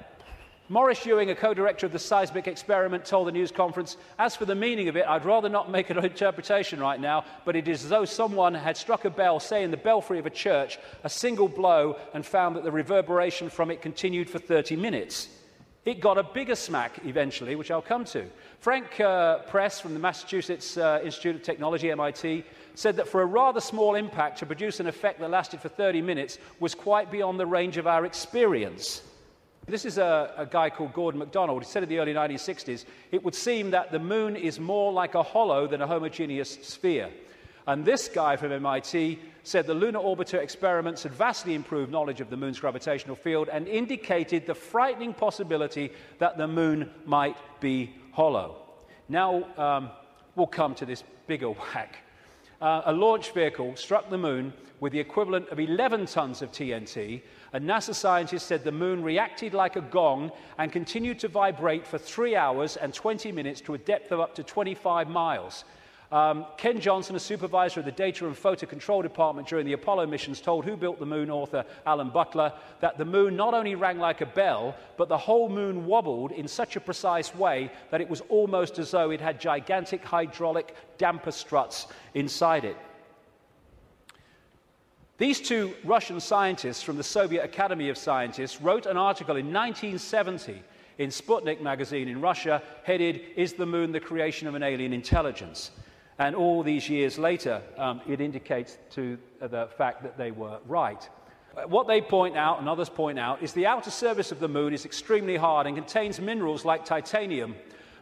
Maurice Ewing, a co-director of the seismic experiment, told the news conference, "As for the meaning of it, I'd rather not make an interpretation right now, but it is as though someone had struck a bell, say in the belfry of a church, a single blow, and found that the reverberation from it continued for 30 minutes. It got a bigger smack eventually, which I'll come to. Frank Press from the Massachusetts Institute of Technology, MIT, said that for a rather small impact to produce an effect that lasted for 30 minutes was quite beyond the range of our experience. This is a guy called Gordon MacDonald. He said in the early 1960s, it would seem that the moon is more like a hollow than a homogeneous sphere. And this guy from MIT said the lunar orbiter experiments had vastly improved knowledge of the moon's gravitational field and indicated the frightening possibility that the moon might be hollow. Now we'll come to this bigger whack. A launch vehicle struck the moon with the equivalent of 11 tons of TNT, and NASA scientists said the moon reacted like a gong and continued to vibrate for 3 hours and 20 minutes to a depth of up to 25 miles. Ken Johnson, a supervisor of the Data and Photo Control Department during the Apollo missions, told Who Built the Moon author Alan Butler that the moon not only rang like a bell, but the whole moon wobbled in such a precise way that it was almost as though it had gigantic hydraulic damper struts inside it. These two Russian scientists from the Soviet Academy of Scientists wrote an article in 1970 in Sputnik magazine in Russia headed, "Is the Moon the Creation of an Alien Intelligence?" And all these years later, it indicates to the fact that they were right. What they point out, and others point out, is the outer surface of the moon is extremely hard and contains minerals like titanium.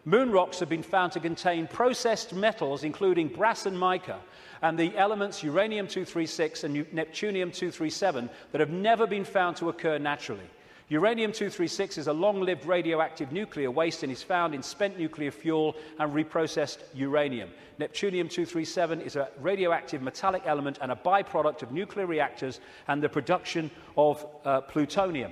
Moon rocks have been found to contain processed metals, including brass and mica, and the elements uranium-236 and neptunium-237 that have never been found to occur naturally. Uranium-236 is a long-lived radioactive nuclear waste and is found in spent nuclear fuel and reprocessed uranium. Neptunium-237 is a radioactive metallic element and a byproduct of nuclear reactors and the production of plutonium.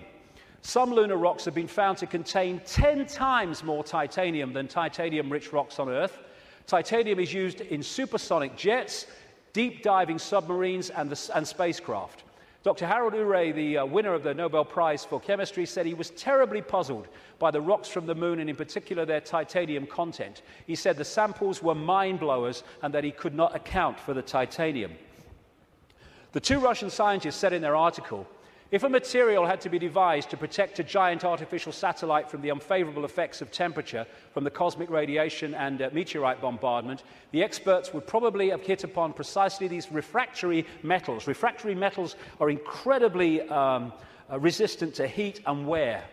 Some lunar rocks have been found to contain 10 times more titanium than titanium-rich rocks on Earth. Titanium is used in supersonic jets, deep-diving submarines, and spacecraft. Dr. Harold Urey, the winner of the Nobel Prize for Chemistry, said he was terribly puzzled by the rocks from the moon, and in particular their titanium content. He said the samples were mind-blowers and that he could not account for the titanium. The two Russian scientists said in their article, if a material had to be devised to protect a giant artificial satellite from the unfavorable effects of temperature from the cosmic radiation and meteorite bombardment, the experts would probably have hit upon precisely these refractory metals. Refractory metals are incredibly resistant to heat and wear.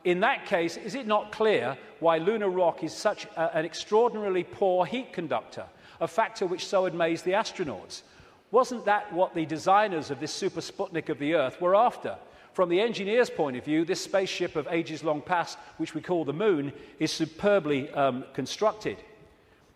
In that case, is it not clear why lunar rock is such an extraordinarily poor heat conductor, a factor which so amazed the astronauts? Wasn't that what the designers of this super Sputnik of the Earth were after? From the engineer's point of view, this spaceship of ages long past, which we call the Moon, is superbly constructed.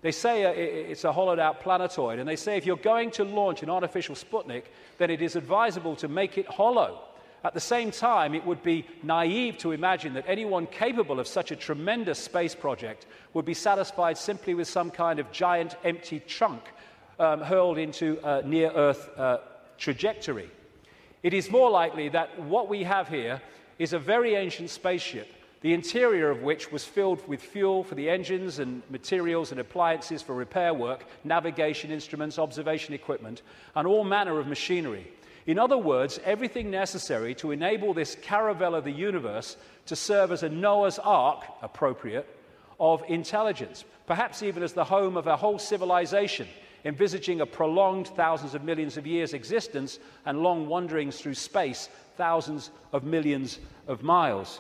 They say it's a hollowed-out planetoid, and they say if you're going to launch an artificial Sputnik, then it is advisable to make it hollow. At the same time, it would be naive to imagine that anyone capable of such a tremendous space project would be satisfied simply with some kind of giant empty trunk hurled into a near-Earth trajectory. It is more likely that what we have here is a very ancient spaceship, the interior of which was filled with fuel for the engines and materials and appliances for repair work, navigation instruments, observation equipment, and all manner of machinery. In other words, everything necessary to enable this caravel of the universe to serve as a Noah's Ark, appropriate, of intelligence, perhaps even as the home of a whole civilization, envisaging a prolonged thousands of millions of years existence and long wanderings through space, thousands of millions of miles.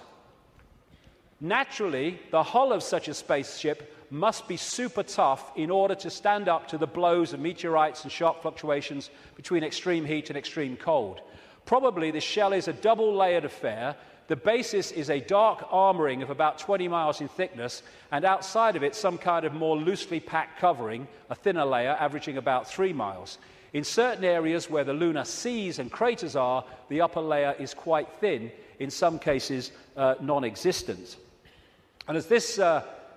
Naturally, the hull of such a spaceship must be super tough in order to stand up to the blows of meteorites and sharp fluctuations between extreme heat and extreme cold. Probably the shell is a double-layered affair. The basis is a dark armoring of about 20 miles in thickness, and outside of it some kind of more loosely packed covering, a thinner layer averaging about 3 miles. In certain areas where the lunar seas and craters are, the upper layer is quite thin, in some cases non-existent. And as this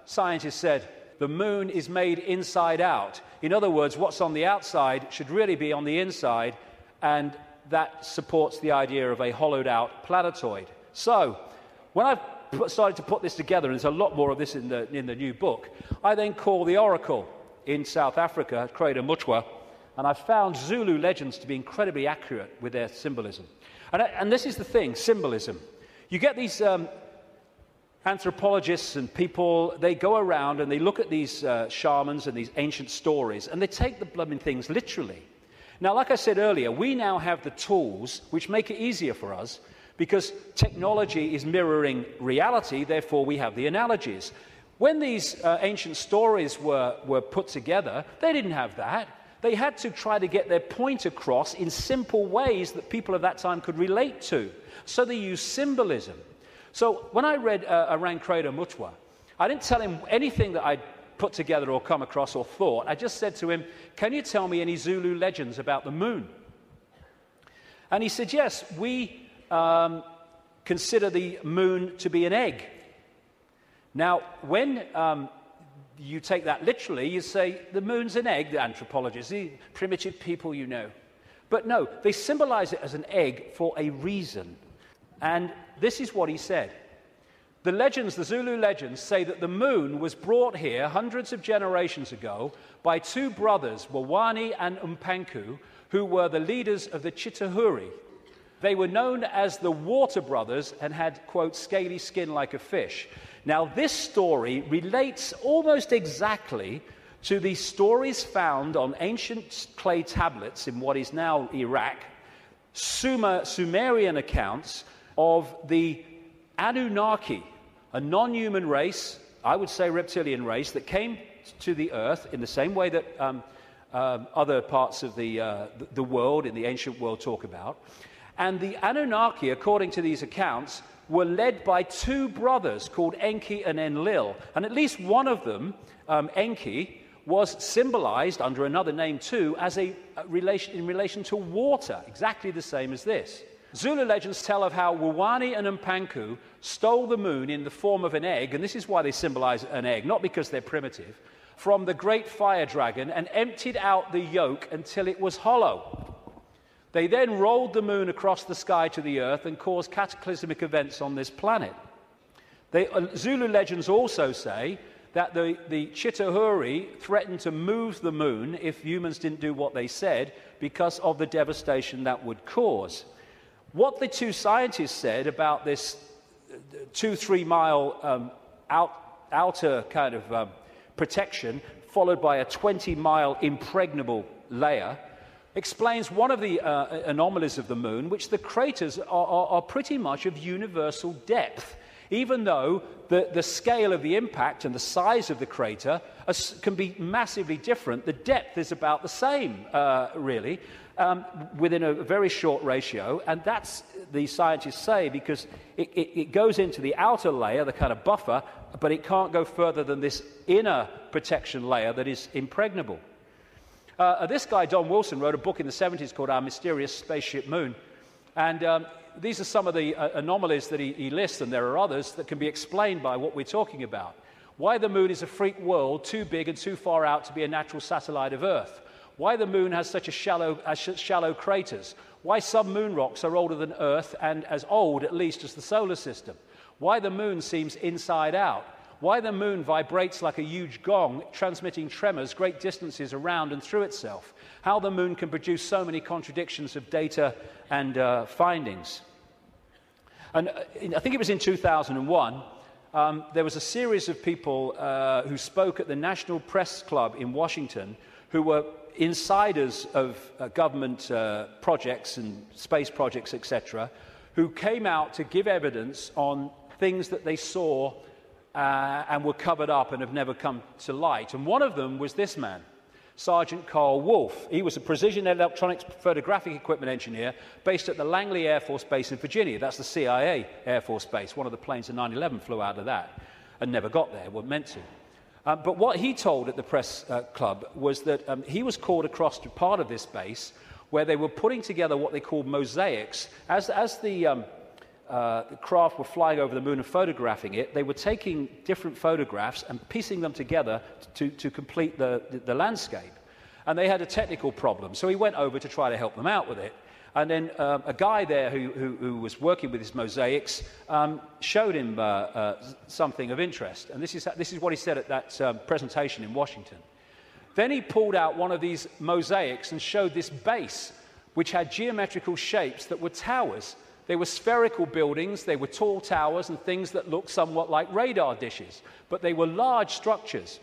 scientist said, the moon is made inside out. In other words, what's on the outside should really be on the inside, and that supports the idea of a hollowed-out planetoid. So, when I started to put this together, and there's a lot more of this in the new book, I then called the oracle in South Africa, Crater Mutwa, and I found Zulu legends to be incredibly accurate with their symbolism. And this is the thing, symbolism. You get these anthropologists and people, they go around and they look at these shamans and these ancient stories, and they take the blooming things literally. Now, like I said earlier, we now have the tools which make it easier for us, because technology is mirroring reality, therefore we have the analogies. When these ancient stories were put together, they didn't have that. They had to try to get their point across in simple ways that people of that time could relate to. So they used symbolism. So when I read around Crater Mutwa, I didn't tell him anything that I'd put together or come across or thought. I just said to him, can you tell me any Zulu legends about the moon? And he said, yes, we consider the moon to be an egg. Now, when you take that literally, you say, the moon's an egg, the anthropologists, the primitive people you know. But no, they symbolize it as an egg for a reason. And this is what he said. The legends, the Zulu legends, say that the moon was brought here hundreds of generations ago by two brothers, Wawani and Umpanku, who were the leaders of the Chitahuri. They were known as the Water Brothers and had, quote, scaly skin like a fish. Now, this story relates almost exactly to the stories found on ancient clay tablets in what is now Iraq, Sumerian accounts of the Anunnaki, a non-human race, I would say reptilian race, that came to the earth in the same way that other parts of the world, in the ancient world, talk about. And the Anunnaki, according to these accounts, were led by two brothers called Enki and Enlil. And at least one of them, Enki, was symbolized under another name too as in relation to water, exactly the same as this. Zulu legends tell of how Wuwani and Mpanku stole the moon in the form of an egg, and this is why they symbolize an egg, not because they're primitive, from the great fire dragon and emptied out the yolk until it was hollow. They then rolled the moon across the sky to the earth and caused cataclysmic events on this planet. Zulu legends also say that the Chitauri threatened to move the moon if humans didn't do what they said because of the devastation that would cause. What the two scientists said about this 2-3 mile outer kind of protection, followed by a 20-mile impregnable layer, explains one of the anomalies of the moon, which the craters are pretty much of universal depth. Even though the scale of the impact and the size of the crater can be massively different, the depth is about the same, really, within a very short ratio. And that's, the scientists say, because it goes into the outer layer, the kind of buffer, but it can't go further than this inner protection layer that is impregnable. This guy, Don Wilson, wrote a book in the 70s called Our Mysterious Spaceship Moon. And these are some of the anomalies that he lists, and there are others that can be explained by what we're talking about. Why the moon is a freak world, too big and too far out to be a natural satellite of Earth. Why the moon has such shallow craters. Why some moon rocks are older than Earth and as old, at least, as the solar system. Why the moon seems inside out. Why the moon vibrates like a huge gong, transmitting tremors great distances around and through itself. How the moon can produce so many contradictions of data and findings. And I think it was in 2001, there was a series of people who spoke at the National Press Club in Washington who were insiders of government projects and space projects, etc., who came out to give evidence on things that they saw and were covered up and have never come to light. And one of them was this man, Sergeant Carl Wolf. He was a precision electronics photographic equipment engineer based at the Langley Air Force Base in Virginia. That's the CIA Air Force Base. One of the planes in 9/11 flew out of that and never got there, weren't meant to. But what he told at the press club was that he was called across to part of this base where they were putting together what they called mosaics. As the craft were flying over the moon and photographing it, they were taking different photographs and piecing them together to complete the landscape. And they had a technical problem, so he went over to try to help them out with it. And then a guy there who was working with his mosaics showed him something of interest. And this is what he said at that presentation in Washington. Then he pulled out one of these mosaics and showed this base, which had geometrical shapes that were towers. They were spherical buildings, they were tall towers and things that looked somewhat like radar dishes, but they were large structures.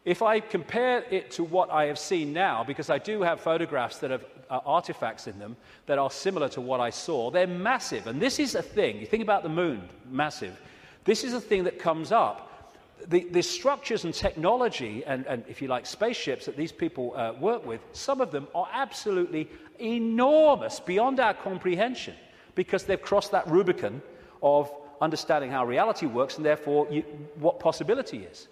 If I compare it to what I have seen now, because I do have photographs that have artifacts in them that are similar to what I saw, they're massive. And this is a thing, you think about the moon, massive. This is a thing that comes up. The structures and technology and, if you like, spaceships that these people work with, some of them are absolutely enormous, beyond our comprehension, because they've crossed that Rubicon of understanding how reality works and therefore what possibility is.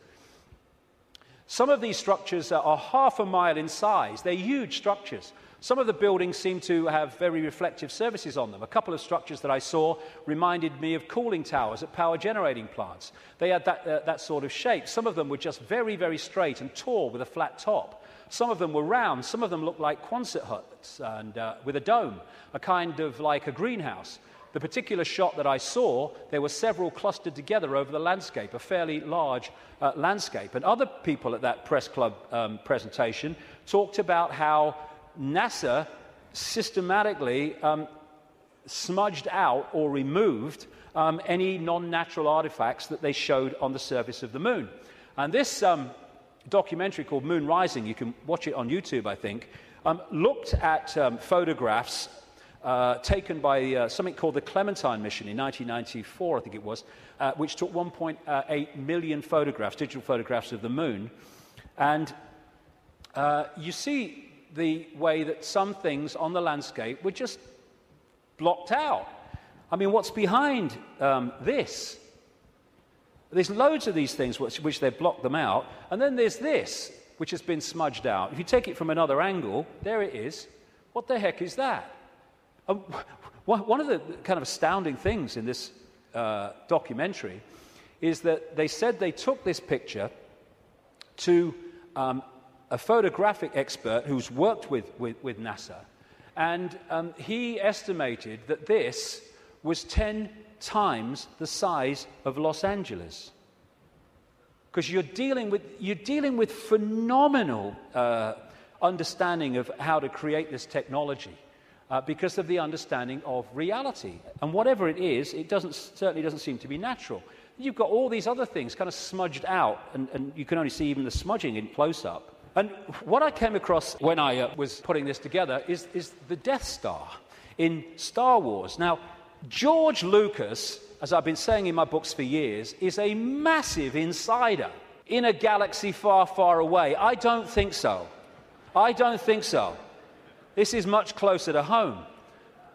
Some of these structures are half a mile in size. They're huge structures. Some of the buildings seem to have very reflective surfaces on them. A couple of structures that I saw reminded me of cooling towers at power generating plants. They had that sort of shape. Some of them were just very, very straight and tall with a flat top. Some of them were round. Some of them looked like Quonset huts and with a dome, a kind of like a greenhouse. The particular shot that I saw, there were several clustered together over the landscape, a fairly large landscape. And other people at that press club presentation talked about how NASA systematically smudged out or removed any non-natural artifacts that they showed on the surface of the moon. And this documentary called Moon Rising, you can watch it on YouTube, I think, looked at photographs taken by something called the Clementine mission in 1994, I think it was, which took 1.8 million photographs, digital photographs of the moon. And you see the way that some things on the landscape were just blocked out. I mean, what's behind this? There's loads of these things which they've blocked them out. And then there's this, which has been smudged out. If you take it from another angle, there it is. What the heck is that? One of the kind of astounding things in this documentary is that they said they took this picture to a photographic expert who's worked with NASA, and he estimated that this was 10 times the size of Los Angeles. Because you're dealing with phenomenal understanding of how to create this technology because of the understanding of reality. And whatever it is, it certainly doesn't seem to be natural. You've got all these other things kind of smudged out, and you can only see even the smudging in close-up. And what I came across when I was putting this together is the Death Star in Star Wars. Now, George Lucas, as I've been saying in my books for years, is a massive insider in a galaxy far, far away. I don't think so. I don't think so. This is much closer to home.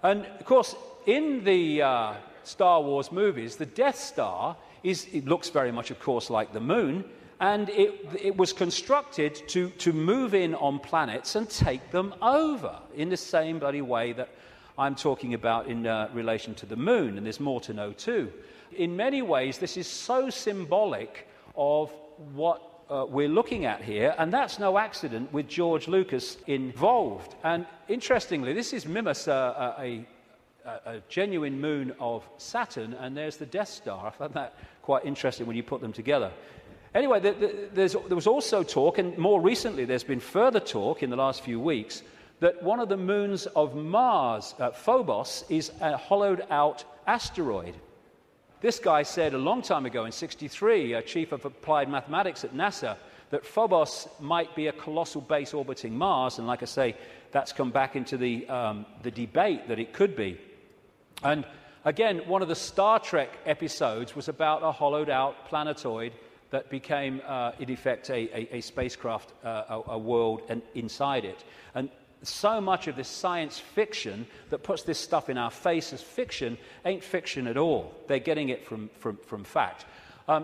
And, of course, in the Star Wars movies, the Death Star it looks very much, of course, like the moon, and it was constructed to move in on planets and take them over in the same bloody way that I'm talking about in relation to the moon, and there's more to know too. In many ways, this is so symbolic of what we're looking at here, and that's no accident with George Lucas involved. And interestingly, this is Mimas, a genuine moon of Saturn, and there's the Death Star. I found that quite interesting when you put them together. Anyway, there was also talk, and more recently there's been further talk in the last few weeks, that one of the moons of Mars, Phobos, is a hollowed-out asteroid. This guy said a long time ago, in '63, chief of applied mathematics at NASA, that Phobos might be a colossal base orbiting Mars, and like I say, that's come back into the debate that it could be. And again, one of the Star Trek episodes was about a hollowed-out planetoid that became, in effect, a spacecraft, a world, and inside it. And so much of this science fiction that puts this stuff in our face as fiction ain't fiction at all. They're getting it from fact.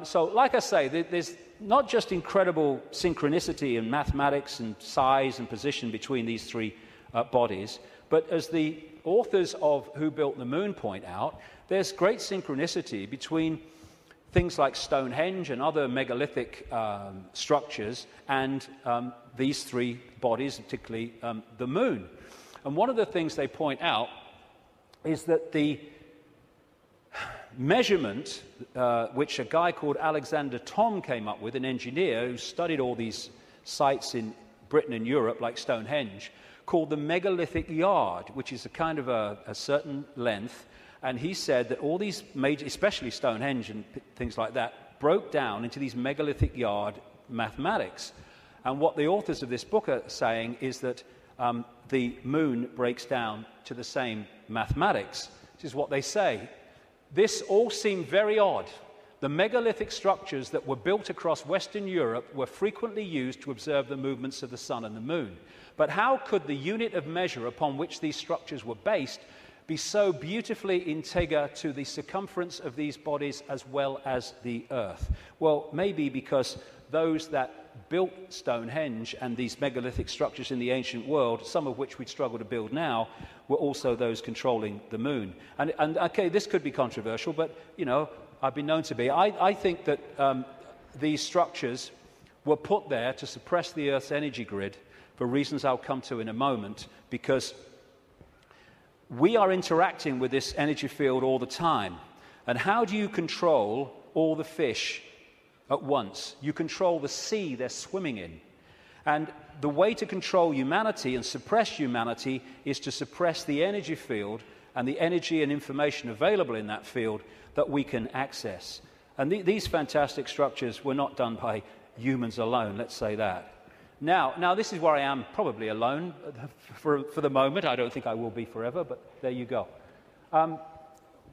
So, like I say, there's not just incredible synchronicity in mathematics and size and position between these three bodies, but as the authors of Who Built the Moon point out, there's great synchronicity between things like Stonehenge and other megalithic structures and these three bodies, particularly the moon. And one of the things they point out is that the measurement, which a guy called Alexander Thom came up with, an engineer who studied all these sites in Britain and Europe, like Stonehenge, called the megalithic yard, which is a kind of a certain length. And he said that all these major, especially Stonehenge and things like that, broke down into these megalithic yard mathematics. And what the authors of this book are saying is that the moon breaks down to the same mathematics, which is what they say. This all seemed very odd. The megalithic structures that were built across Western Europe were frequently used to observe the movements of the sun and the moon. But how could the unit of measure upon which these structures were based be so beautifully integer to the circumference of these bodies as well as the Earth? Well, maybe because those that built Stonehenge and these megalithic structures in the ancient world, some of which we'd struggle to build now, were also those controlling the moon. And okay, this could be controversial, but, you know, I've been known to be. I think that these structures were put there to suppress the Earth's energy grid for reasons I'll come to in a moment, because we are interacting with this energy field all the time. And how do you control all the fish at once? You control the sea they're swimming in. And the way to control humanity and suppress humanity is to suppress the energy field and the energy and information available in that field that we can access. And these fantastic structures were not done by humans alone, let's say that. Now, this is where I am probably alone for the moment. I don't think I will be forever, but there you go.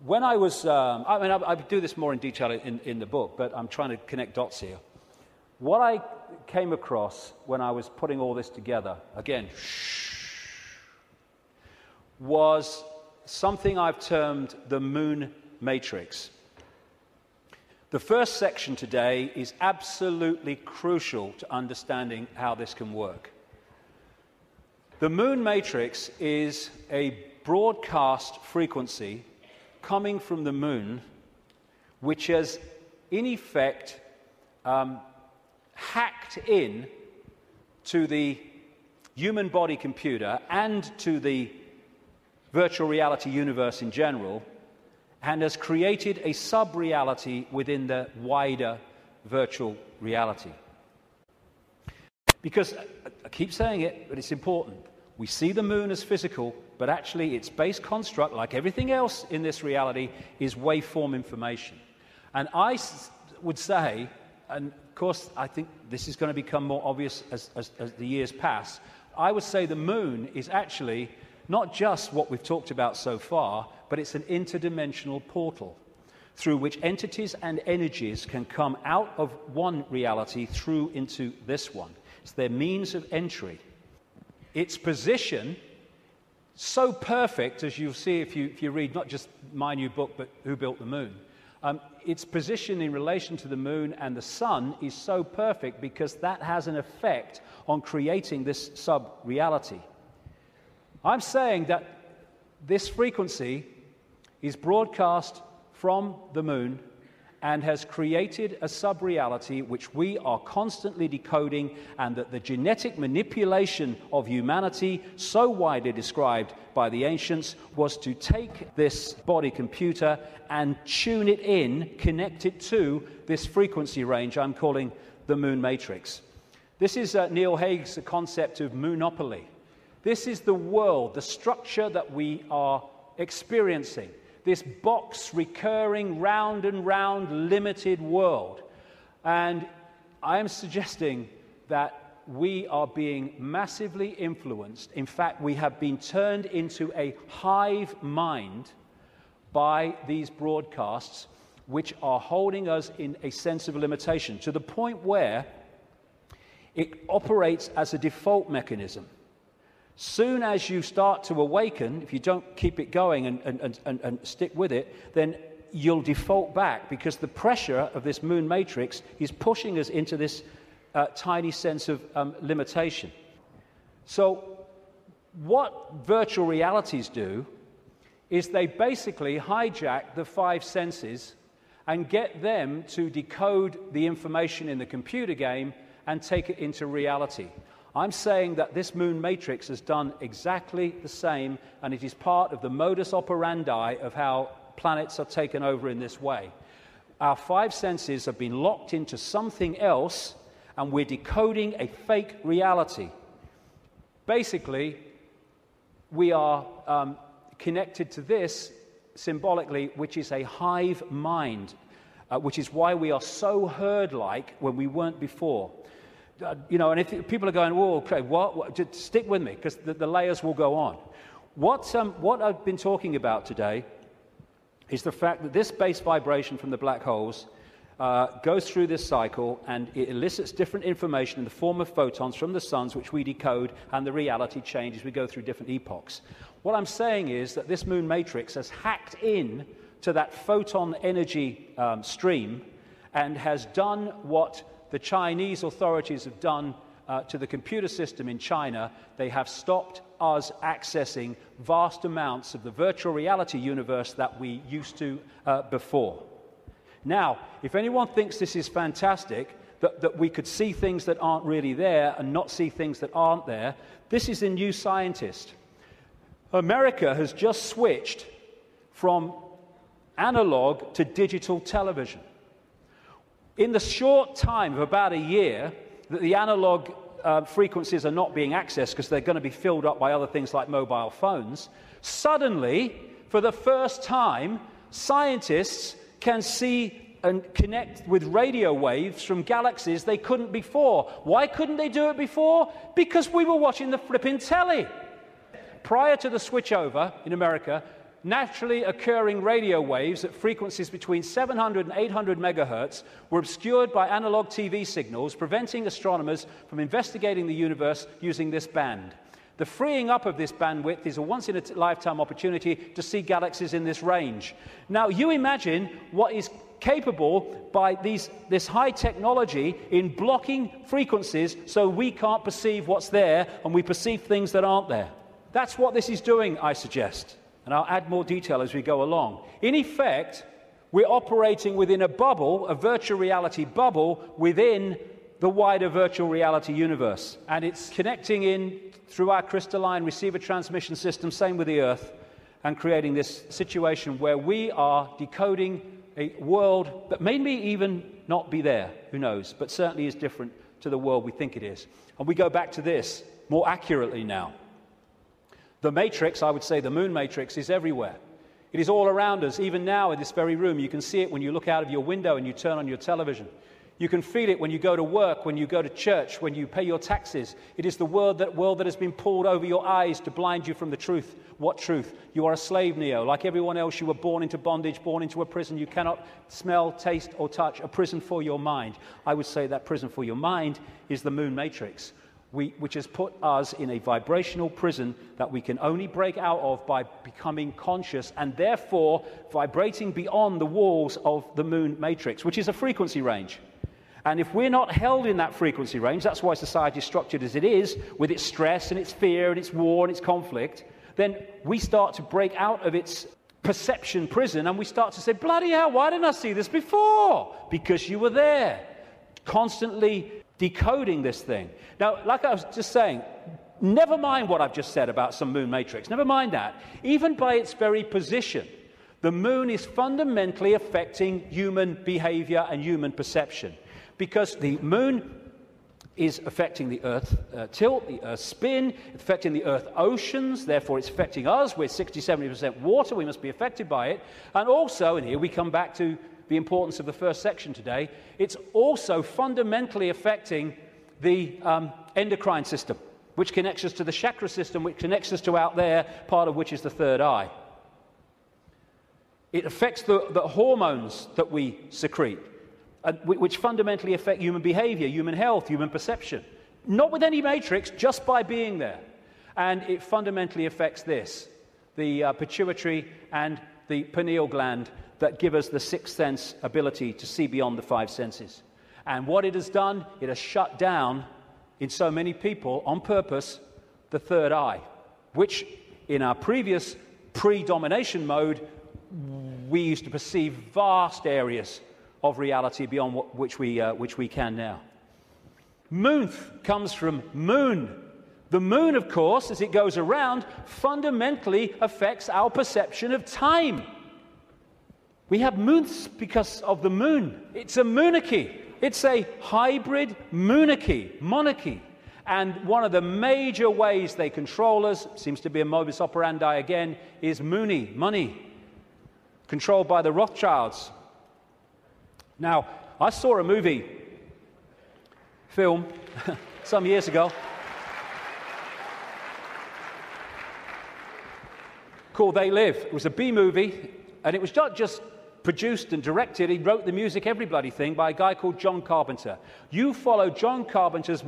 When I was, I do this more in detail in the book, but I'm trying to connect dots here. What I came across when I was putting all this together, again, was something I've termed the moon matrix. The first section today is absolutely crucial to understanding how this can work. The moon matrix is a broadcast frequency coming from the moon, which has, in effect, hacked in to the human body computer and to the virtual reality universe in general, and has created a sub-reality within the wider virtual reality. Because, I keep saying it, but it's important, we see the moon as physical, but actually its base construct, like everything else in this reality, is waveform information. And I would say, and of course I think this is going to become more obvious as the years pass, I would say the moon is actually not just what we've talked about so far, but it's an interdimensional portal through which entities and energies can come out of one reality through into this one. It's their means of entry. Its position, so perfect, as you'll see if you read not just my new book, but Who Built the Moon, its position in relation to the moon and the sun is so perfect because that has an effect on creating this sub-reality. I'm saying that this frequency is broadcast from the moon and has created a sub-reality which we are constantly decoding, and that the genetic manipulation of humanity, so widely described by the ancients, was to take this body computer and tune it in, connect it to this frequency range I'm calling the moon matrix. This is Neil Haig's concept of moonopoly. This is the world, the structure that we are experiencing. This box, recurring, round and round, limited world. And I am suggesting that we are being massively influenced. In fact, we have been turned into a hive mind by these broadcasts, which are holding us in a sense of limitation, to the point where it operates as a default mechanism. Soon as you start to awaken, if you don't keep it going and stick with it, then you'll default back, because the pressure of this moon matrix is pushing us into this tiny sense of limitation. So what virtual realities do is they basically hijack the five senses and get them to decode the information in the computer game and take it into reality. I'm saying that this moon matrix has done exactly the same, and it is part of the modus operandi of how planets are taken over in this way. Our five senses have been locked into something else, and we're decoding a fake reality. Basically, we are connected to this symbolically, which is a hive mind, which is why we are so herd-like when we weren't before. And if people are going, "Whoa, okay, what?" Just stick with me, because the layers will go on. What I've been talking about today is the fact that this base vibration from the black holes goes through this cycle, and it elicits different information in the form of photons from the suns, which we decode, and the reality changes. We go through different epochs. What I'm saying is that this moon matrix has hacked in to that photon energy stream and has done what the Chinese authorities have done to the computer system in China. They have stopped us accessing vast amounts of the virtual reality universe that we used to before. Now, if anyone thinks this is fantastic, that we could see things that aren't really there and not see things that aren't there, this is a new scientist. America has just switched from analog to digital television. In the short time of about a year that the analog frequencies are not being accessed because they're going to be filled up by other things like mobile phones, suddenly, for the first time, scientists can see and connect with radio waves from galaxies they couldn't before. Why couldn't they do it before? Because we were watching the flipping telly. Prior to the switchover in America, naturally occurring radio waves at frequencies between 700 and 800 megahertz were obscured by analog TV signals, preventing astronomers from investigating the universe using this band. The freeing up of this bandwidth is a once-in-a-lifetime opportunity to see galaxies in this range. Now, you imagine what is capable by this high technology in blocking frequencies so we can't perceive what's there and we perceive things that aren't there. That's what this is doing, I suggest. And I'll add more detail as we go along. In effect, we're operating within a bubble, a virtual reality bubble, within the wider virtual reality universe. And it's connecting in through our crystalline receiver transmission system, same with the Earth, and creating this situation where we are decoding a world that may even not be there, who knows, but certainly is different to the world we think it is. And we go back to this more accurately now. The matrix, I would say the moon matrix, is everywhere. It is all around us, even now in this very room. You can see it when you look out of your window and you turn on your television. You can feel it when you go to work, when you go to church, when you pay your taxes. It is the world that has been pulled over your eyes to blind you from the truth. What truth? You are a slave, Neo. Like everyone else, you were born into bondage, born into a prison. You cannot smell, taste, or touch. A prison for your mind. I would say that prison for your mind is the moon matrix, which has put us in a vibrational prison that we can only break out of by becoming conscious and therefore vibrating beyond the walls of the moon matrix, which is a frequency range. And if we're not held in that frequency range, that's why society is structured as it is, with its stress and its fear and its war and its conflict, then we start to break out of its perception prison and we start to say, bloody hell, why didn't I see this before? Because you were there, constantly decoding this thing. Now, like I was just saying, never mind what I've just said about some moon matrix, never mind that. Even by its very position, the moon is fundamentally affecting human behavior and human perception. Because the moon is affecting the Earth tilt, the Earth spin, it's affecting the Earth oceans, therefore it's affecting us. We're 60-70% water, we must be affected by it. And also, and here we come back to the importance of the first section today, it's also fundamentally affecting the endocrine system, which connects us to the chakra system, which connects us to out there, part of which is the third eye. It affects the hormones that we secrete, which fundamentally affect human behavior, human health, human perception. Not with any matrix, just by being there. And it fundamentally affects this, the pituitary and the pineal gland that give us the sixth sense ability to see beyond the five senses. And what it has done, it has shut down, in so many people, on purpose, the third eye, which in our previous pre-domination mode, we used to perceive vast areas of reality beyond which we can now. Moonth comes from moon. The moon, of course, as it goes around, fundamentally affects our perception of time. We have moonths because of the moon. It's a monarchy. It's a hybrid monarchy. And one of the major ways they control us, seems to be a modus operandi again, is money, controlled by the Rothschilds. Now, I saw a film, some years ago, called They Live. It was a B-movie, and it was not just produced and directed. He wrote the music, every bloody thing, by a guy called John Carpenter. You follow John Carpenter's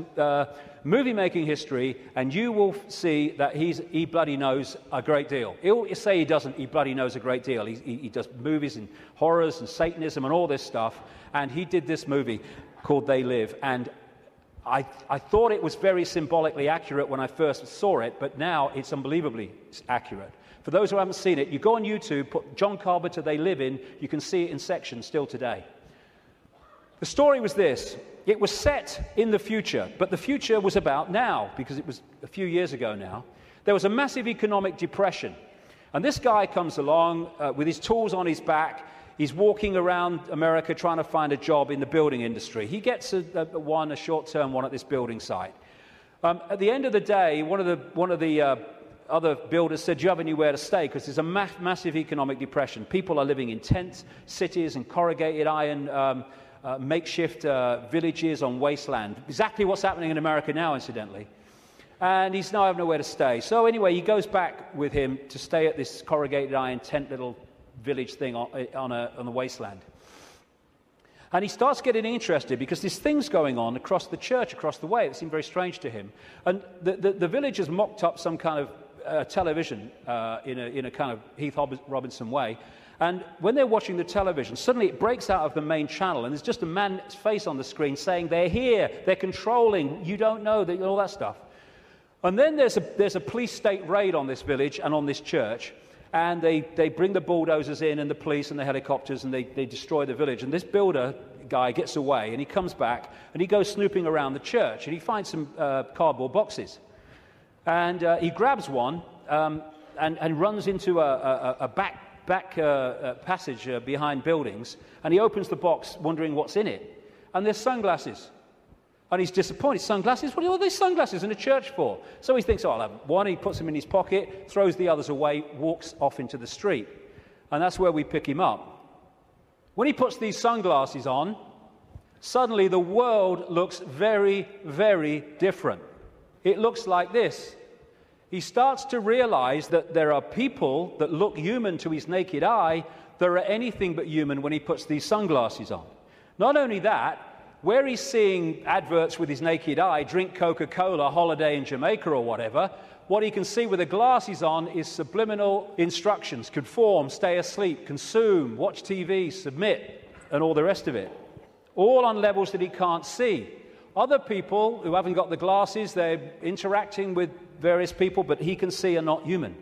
movie-making history, and you will see that he bloody knows a great deal. He'll say he doesn't, he bloody knows a great deal. He does movies and horrors and Satanism and all this stuff, and he did this movie called They Live, and I thought it was very symbolically accurate when I first saw it, but now it's unbelievably accurate. For those who haven't seen it, you go on YouTube, put John Carpenter They Live in, you can see it in sections still today. The story was this. It was set in the future, but the future was about now, because it was a few years ago now. There was a massive economic depression, and this guy comes along with his tools on his back. He's walking around America trying to find a job in the building industry. He gets a short-term one at this building site. At the end of the day, one of the other builders said, do you have anywhere to stay? Because there's a massive economic depression. People are living in tent cities and corrugated iron makeshift villages on wasteland. Exactly what's happening in America now, incidentally. And he's now having nowhere to stay. So anyway, he goes back with him to stay at this corrugated iron tent little village thing on the wasteland. And he starts getting interested because there's things going on across the church, across the way, that seem very strange to him. And the village has mocked up some kind of television in a kind of Heath Robinson way. And when they're watching the television, suddenly it breaks out of the main channel, and there's just a man's face on the screen saying, they're here, they're controlling, you don't know, all that stuff. And then there's a police state raid on this village and on this church. And they bring the bulldozers in and the police and the helicopters, and they destroy the village. And this builder guy gets away, and he comes back, and he goes snooping around the church, and he finds some cardboard boxes. And he grabs one and runs into a back passage behind buildings, and he opens the box wondering what's in it. And there's sunglasses. And he's disappointed. Sunglasses? What are all these sunglasses in a church for? So he thinks, oh, I'll have one. He puts them in his pocket, throws the others away, walks off into the street. And that's where we pick him up. When he puts these sunglasses on, suddenly the world looks very, very different. It looks like this. He starts to realize that there are people that look human to his naked eye that are anything but human when he puts these sunglasses on. Not only that, where he's seeing adverts with his naked eye, drink Coca-Cola, holiday in Jamaica or whatever, what he can see with the glasses on is subliminal instructions: conform, stay asleep, consume, watch TV, submit, and all the rest of it. All on levels that he can't see. Other people who haven't got the glasses, they're interacting with various people, but he can see are not human.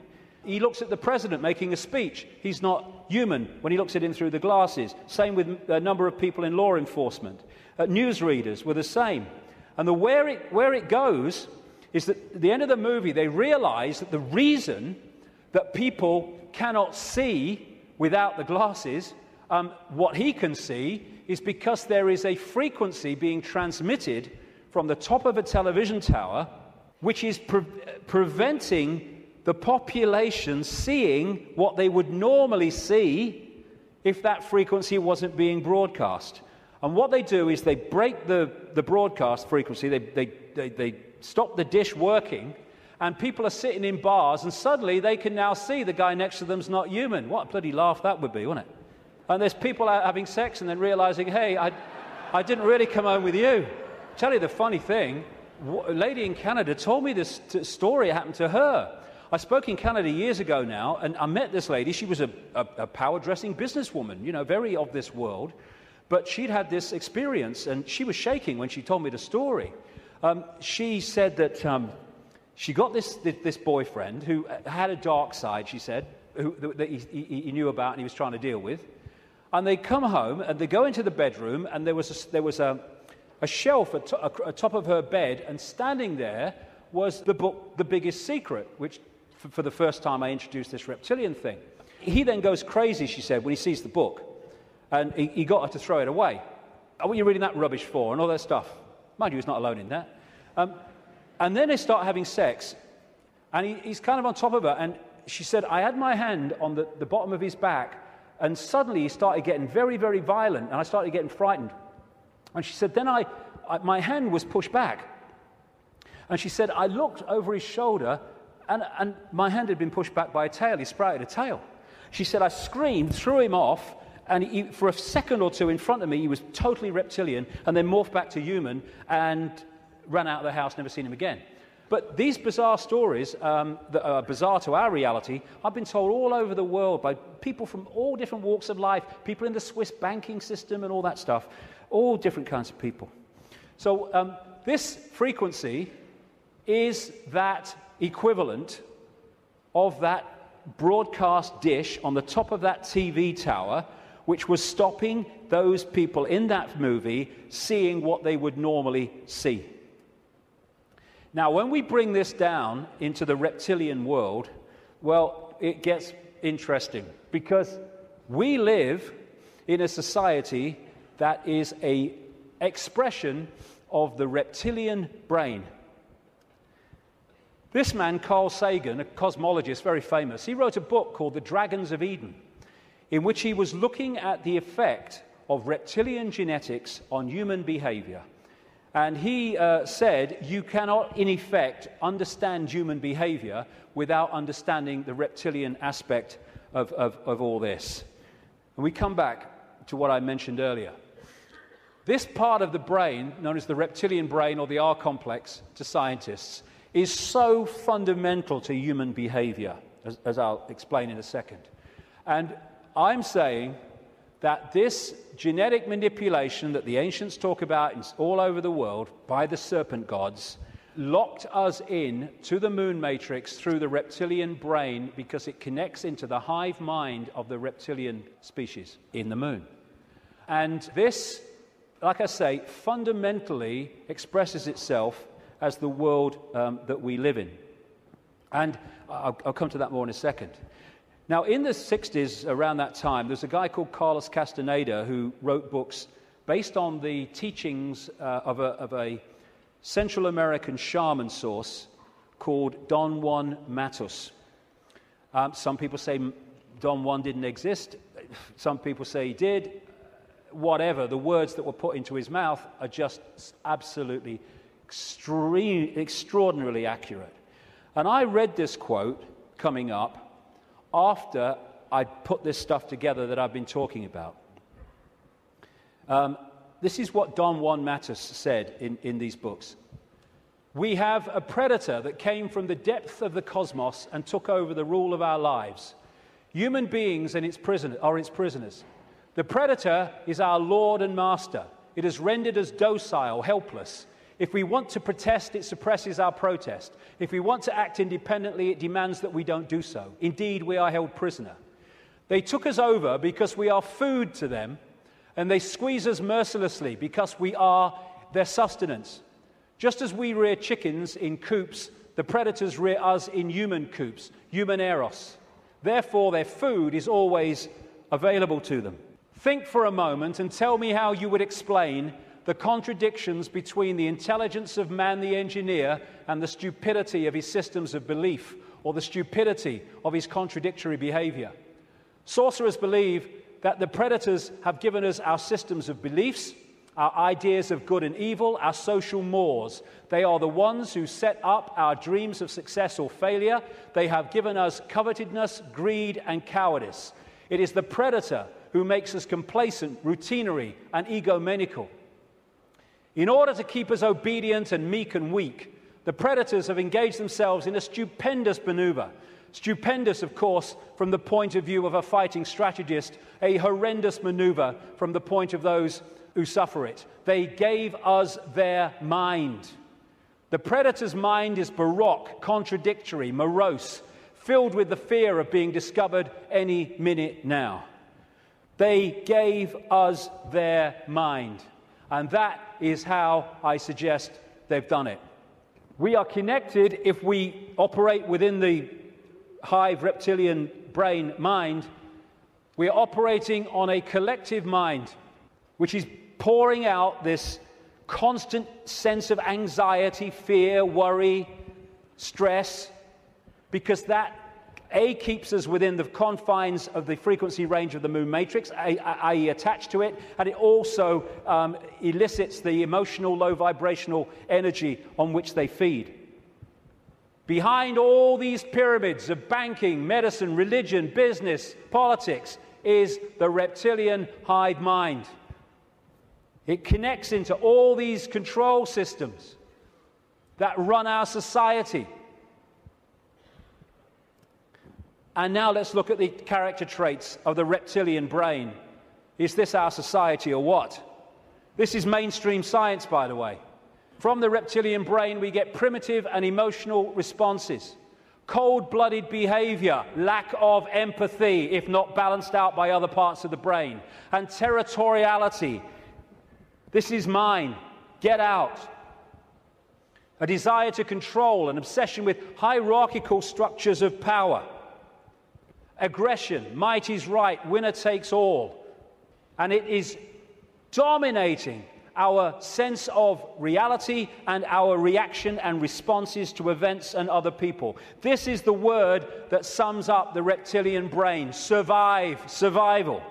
He looks at the president making a speech. He's not human when he looks at him through the glasses. Same with a number of people in law enforcement. Newsreaders were the same. And where it goes is that at the end of the movie, they realize that the reason that people cannot see without the glasses, what he can see, is because there is a frequency being transmitted from the top of a television tower, which is preventing the population seeing what they would normally see if that frequency wasn't being broadcast. And what they do is they break the broadcast frequency, they stop the dish working, and people are sitting in bars, and suddenly they can now see the guy next to them's not human. What a bloody laugh that would be, wouldn't it? And there's people out having sex and then realizing, hey, I didn't really come home with you. Tell you the funny thing, a lady in Canada told me this story happened to her. I spoke in Canada years ago now, and I met this lady. She was a power-dressing businesswoman, very of this world. But she'd had this experience, and she was shaking when she told me the story. She said that she got this boyfriend who had a dark side, she said, that he knew about and he was trying to deal with. And they come home, and they go into the bedroom, and there was a shelf at top of her bed, and standing there was the book, The Biggest Secret, which, for the first time, I introduced this reptilian thing. He then goes crazy, she said, when he sees the book. And he got her to throw it away. Oh, what are you reading that rubbish for? And all that stuff. Mind you, he's not alone in that. And then they start having sex. And he's kind of on top of her. And she said, I had my hand on the bottom of his back. And suddenly he started getting very, very violent. And I started getting frightened. And she said, then my hand was pushed back. And she said, I looked over his shoulder. And my hand had been pushed back by a tail. He sprouted a tail. She said, I screamed, threw him off. And for a second or two in front of me, he was totally reptilian, and then morphed back to human and ran out of the house, never seen him again. But these bizarre stories that are bizarre to our reality, I've been told all over the world by people from all different walks of life, people in the Swiss banking system and all that stuff, all different kinds of people. So this frequency is that equivalent of that broadcast dish on the top of that TV tower, which was stopping those people in that movie seeing what they would normally see. Now, when we bring this down into the reptilian world, well, it gets interesting, because we live in a society that is an expression of the reptilian brain. This man, Carl Sagan, a cosmologist, very famous, he wrote a book called The Dragons of Eden, in which he was looking at the effect of reptilian genetics on human behavior. And he said, you cannot, in effect, understand human behavior without understanding the reptilian aspect of all this. And we come back to what I mentioned earlier. This part of the brain, known as the reptilian brain or the R complex to scientists, is so fundamental to human behavior, as I'll explain in a second. And I'm saying that this genetic manipulation that the ancients talk about all over the world by the serpent gods locked us in to the moon matrix through the reptilian brain because it connects into the hive mind of the reptilian species in the moon. And this, like I say, fundamentally expresses itself as the world that we live in. And I'll come to that more in a second. Now, in the 60s, around that time, there's a guy called Carlos Castaneda who wrote books based on the teachings of a Central American shaman source called Don Juan Matus. Some people say Don Juan didn't exist. Some people say he did. Whatever, the words that were put into his mouth are just absolutely extraordinarily accurate. And I read this quote coming up after I put this stuff together that I've been talking about. This is what Don Juan Matus said in these books. We have a predator that came from the depth of the cosmos and took over the rule of our lives. Human beings and are its prisoners. The predator is our lord and master. It has rendered us docile, helpless. If we want to protest, it suppresses our protest. If we want to act independently, it demands that we don't do so. Indeed, we are held prisoner. They took us over because we are food to them, and they squeeze us mercilessly because we are their sustenance. Just as we rear chickens in coops, the predators rear us in human coops, human eros. Therefore, their food is always available to them. Think for a moment and tell me how you would explain the contradictions between the intelligence of man the engineer and the stupidity of his systems of belief, or the stupidity of his contradictory behavior. Sorcerers believe that the predators have given us our systems of beliefs, our ideas of good and evil, our social mores. They are the ones who set up our dreams of success or failure. They have given us covetousness, greed, and cowardice. It is the predator who makes us complacent, routinary, and egomaniacal. In order to keep us obedient and meek and weak, the predators have engaged themselves in a stupendous maneuver. Stupendous, of course, from the point of view of a fighting strategist, a horrendous maneuver from the point of those who suffer it. They gave us their mind. The predator's mind is baroque, contradictory, morose, filled with the fear of being discovered any minute now. They gave us their mind. And that is how I suggest they've done it. We are connected if we operate within the hive reptilian brain mind. We are operating on a collective mind, which is pouring out this constant sense of anxiety, fear, worry, stress, because that keeps us within the confines of the frequency range of the moon matrix, i.e. attached to it, and it also elicits the emotional, low vibrational energy on which they feed. Behind all these pyramids of banking, medicine, religion, business, politics is the reptilian hive mind. It connects into all these control systems that run our society. And now let's look at the character traits of the reptilian brain. Is this our society or what? This is mainstream science, by the way. From the reptilian brain, we get primitive and emotional responses, cold-blooded behavior, lack of empathy, if not balanced out by other parts of the brain, and territoriality. This is mine. Get out. A desire to control, an obsession with hierarchical structures of power. Aggression, might is right, winner takes all. And it is dominating our sense of reality and our reaction and responses to events and other people. This is the word that sums up the reptilian brain: survival.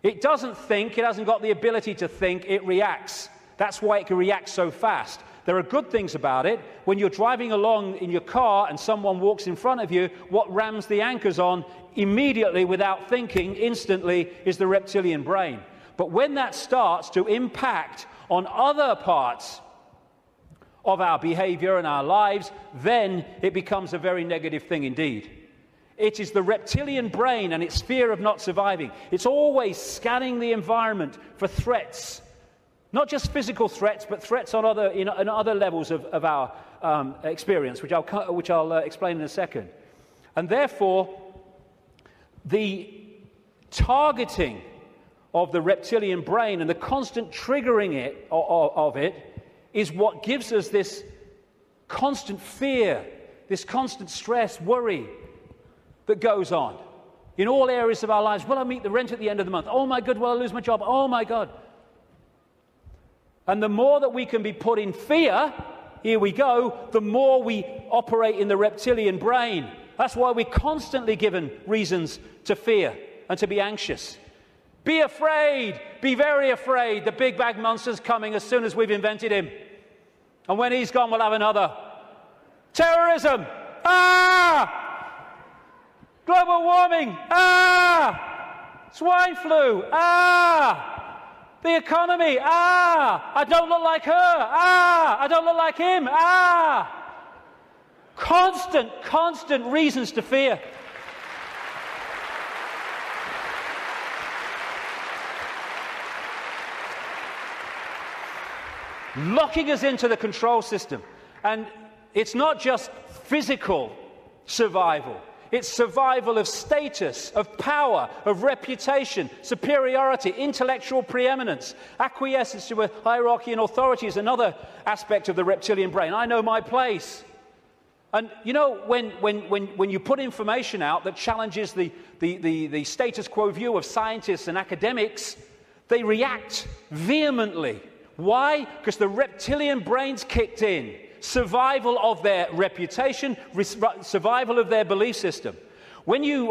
It doesn't think, it hasn't got the ability to think, it reacts. That's why it can react so fast. There are good things about it. When you're driving along in your car and someone walks in front of you, what rams the anchors on immediately, without thinking, instantly, is the reptilian brain. But when that starts to impact on other parts of our behavior and our lives, then it becomes a very negative thing indeed. It is the reptilian brain and its fear of not surviving. It's always scanning the environment for threats, not just physical threats, but threats on other levels of our experience, which I'll explain in a second. And therefore, the targeting of the reptilian brain and the constant triggering of it is what gives us this constant fear, this constant stress, worry that goes on in all areas of our lives. Will I meet the rent at the end of the month? Oh my God, will I lose my job? Oh my God. And the more that we can be put in fear, here we go, the more we operate in the reptilian brain. That's why we're constantly given reasons to fear and to be anxious. Be afraid, be very afraid. The big bad monster's coming as soon as we've invented him. And when he's gone, we'll have another. Terrorism, global warming, swine flu, the economy, I don't look like her, I don't look like him, Constant reasons to fear. Locking us into the control system. And it's not just physical survival. It's survival of status, of power, of reputation, superiority, intellectual preeminence. Acquiescence to a hierarchy and authority is another aspect of the reptilian brain. I know my place. And you know, when you put information out that challenges the status quo view of scientists and academics, they react vehemently. Why? Because the reptilian brain's kicked in. Survival of their reputation, survival of their belief system. When you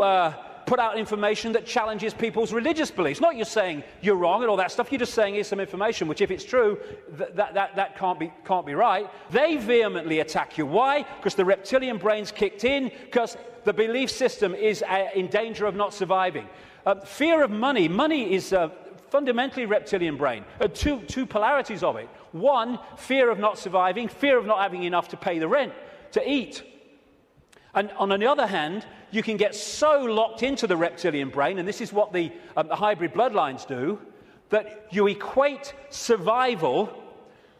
put out information that challenges people's religious beliefs, not you're saying you're wrong and all that stuff, you're just saying here's some information, which if it's true, that can't be right. They vehemently attack you. Why? Because the reptilian brain's kicked in, because the belief system is in danger of not surviving. Fear of money. Money is fundamentally reptilian brain. Two polarities of it. One, fear of not surviving, fear of not having enough to pay the rent, to eat. And on the other hand, you can get so locked into the reptilian brain, and this is what the hybrid bloodlines do, that you equate survival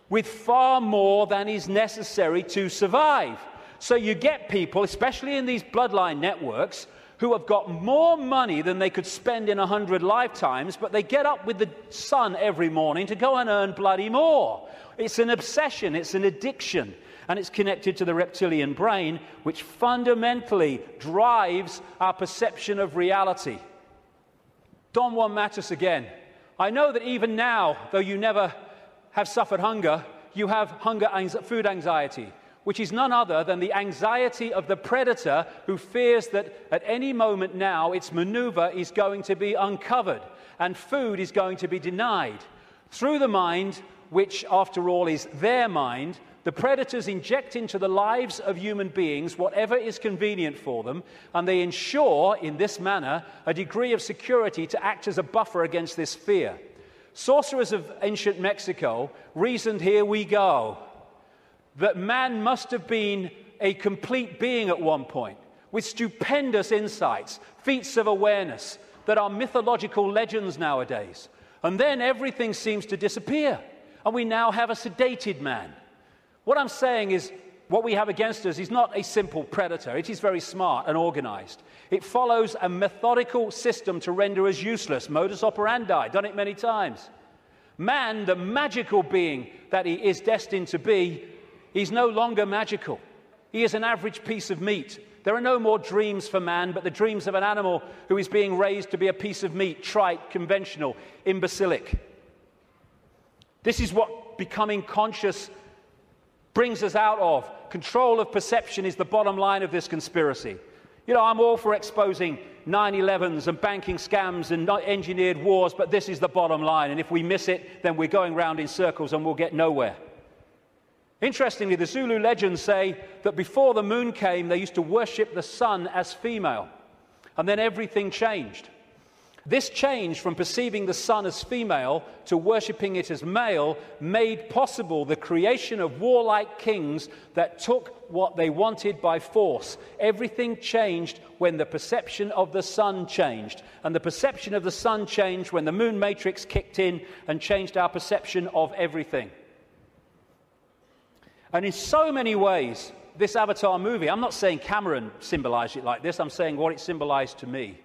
with far more than is necessary to survive. So you get people, especially in these bloodline networks, who have got more money than they could spend in 100 lifetimes, but they get up with the sun every morning to go and earn bloody more. It's an obsession, it's an addiction, and it's connected to the reptilian brain, which fundamentally drives our perception of reality. Don Juan Matus again. I know that even now, though you never have suffered hunger, you have food anxiety, which is none other than the anxiety of the predator who fears that at any moment now its maneuver is going to be uncovered and food is going to be denied. Through the mind, which after all is their mind, the predators inject into the lives of human beings whatever is convenient for them, and they ensure, in this manner, a degree of security to act as a buffer against this fear. Sorcerers of ancient Mexico reasoned, here we go, that man must have been a complete being at one point, with stupendous insights, feats of awareness that are mythological legends nowadays. And then everything seems to disappear, and we now have a sedated man. What I'm saying is, what we have against us is not a simple predator. It is very smart and organized. It follows a methodical system to render us useless. Modus operandi, done it many times. Man, the magical being that he is destined to be, he's no longer magical. He is an average piece of meat. There are no more dreams for man, but the dreams of an animal who is being raised to be a piece of meat, trite, conventional, imbecilic. This is what becoming conscious brings us out of. Control of perception is the bottom line of this conspiracy. You know, I'm all for exposing 9/11s and banking scams and engineered wars, but this is the bottom line. And if we miss it, then we're going round in circles and we'll get nowhere. Interestingly, the Zulu legends say that before the moon came, they used to worship the sun as female. And then everything changed. This change from perceiving the sun as female to worshipping it as male made possible the creation of warlike kings that took what they wanted by force. Everything changed when the perception of the sun changed. And the perception of the sun changed when the moon matrix kicked in and changed our perception of everything. And in so many ways, this Avatar movie, I'm not saying Cameron symbolized it like this, I'm saying what it symbolized to me.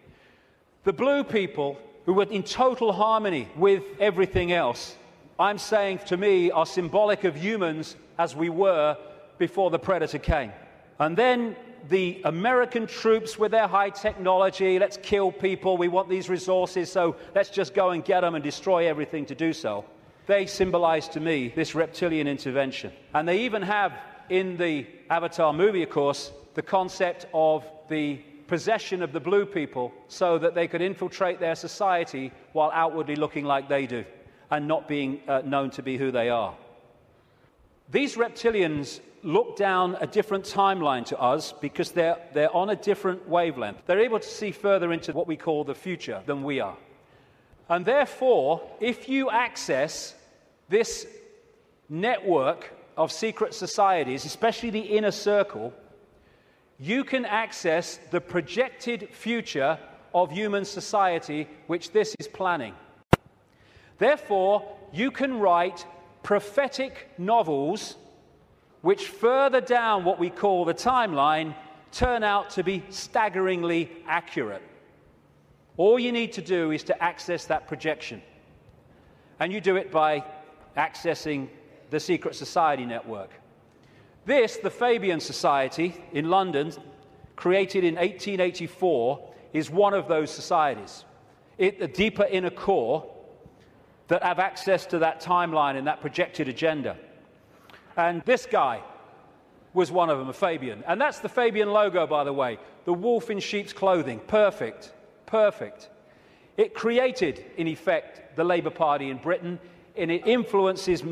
The blue people, who were in total harmony with everything else, I'm saying to me, are symbolic of humans as we were before the predator came. And then the American troops with their high technology, let's kill people, we want these resources, so let's just go and get them and destroy everything to do so. They symbolize to me this reptilian intervention. And they even have, in the Avatar movie, of course, the concept of the possession of the blue people so that they could infiltrate their society while outwardly looking like they do and not being known to be who they are. These reptilians look down a different timeline to us because they're on a different wavelength. They're able to see further into what we call the future than we are. And therefore, if you access this network of secret societies, especially the inner circle, you can access the projected future of human society which this is planning. Therefore, you can write prophetic novels which further down what we call the timeline turn out to be staggeringly accurate. All you need to do is to access that projection. And you do it by accessing the secret society network. This, the Fabian Society in London, created in 1884, is one of those societies. The deeper inner core that have access to that timeline and that projected agenda. And this guy was one of them, a Fabian. And that's the Fabian logo, by the way. The wolf in sheep's clothing. Perfect. Perfect. It created, in effect, the Labour Party in Britain, and it influences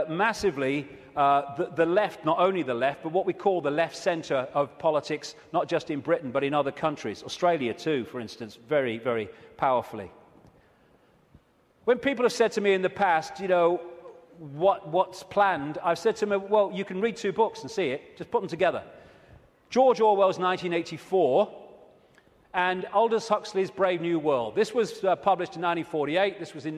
massively the left, not only the left, but what we call the left centre of politics, not just in Britain, but in other countries. Australia too, for instance, very, very powerfully. When people have said to me in the past, you know, what's planned, I've said to them, well, you can read 2 books and see it, just put them together. George Orwell's 1984 and Aldous Huxley's Brave New World. This was published in 1948, this was in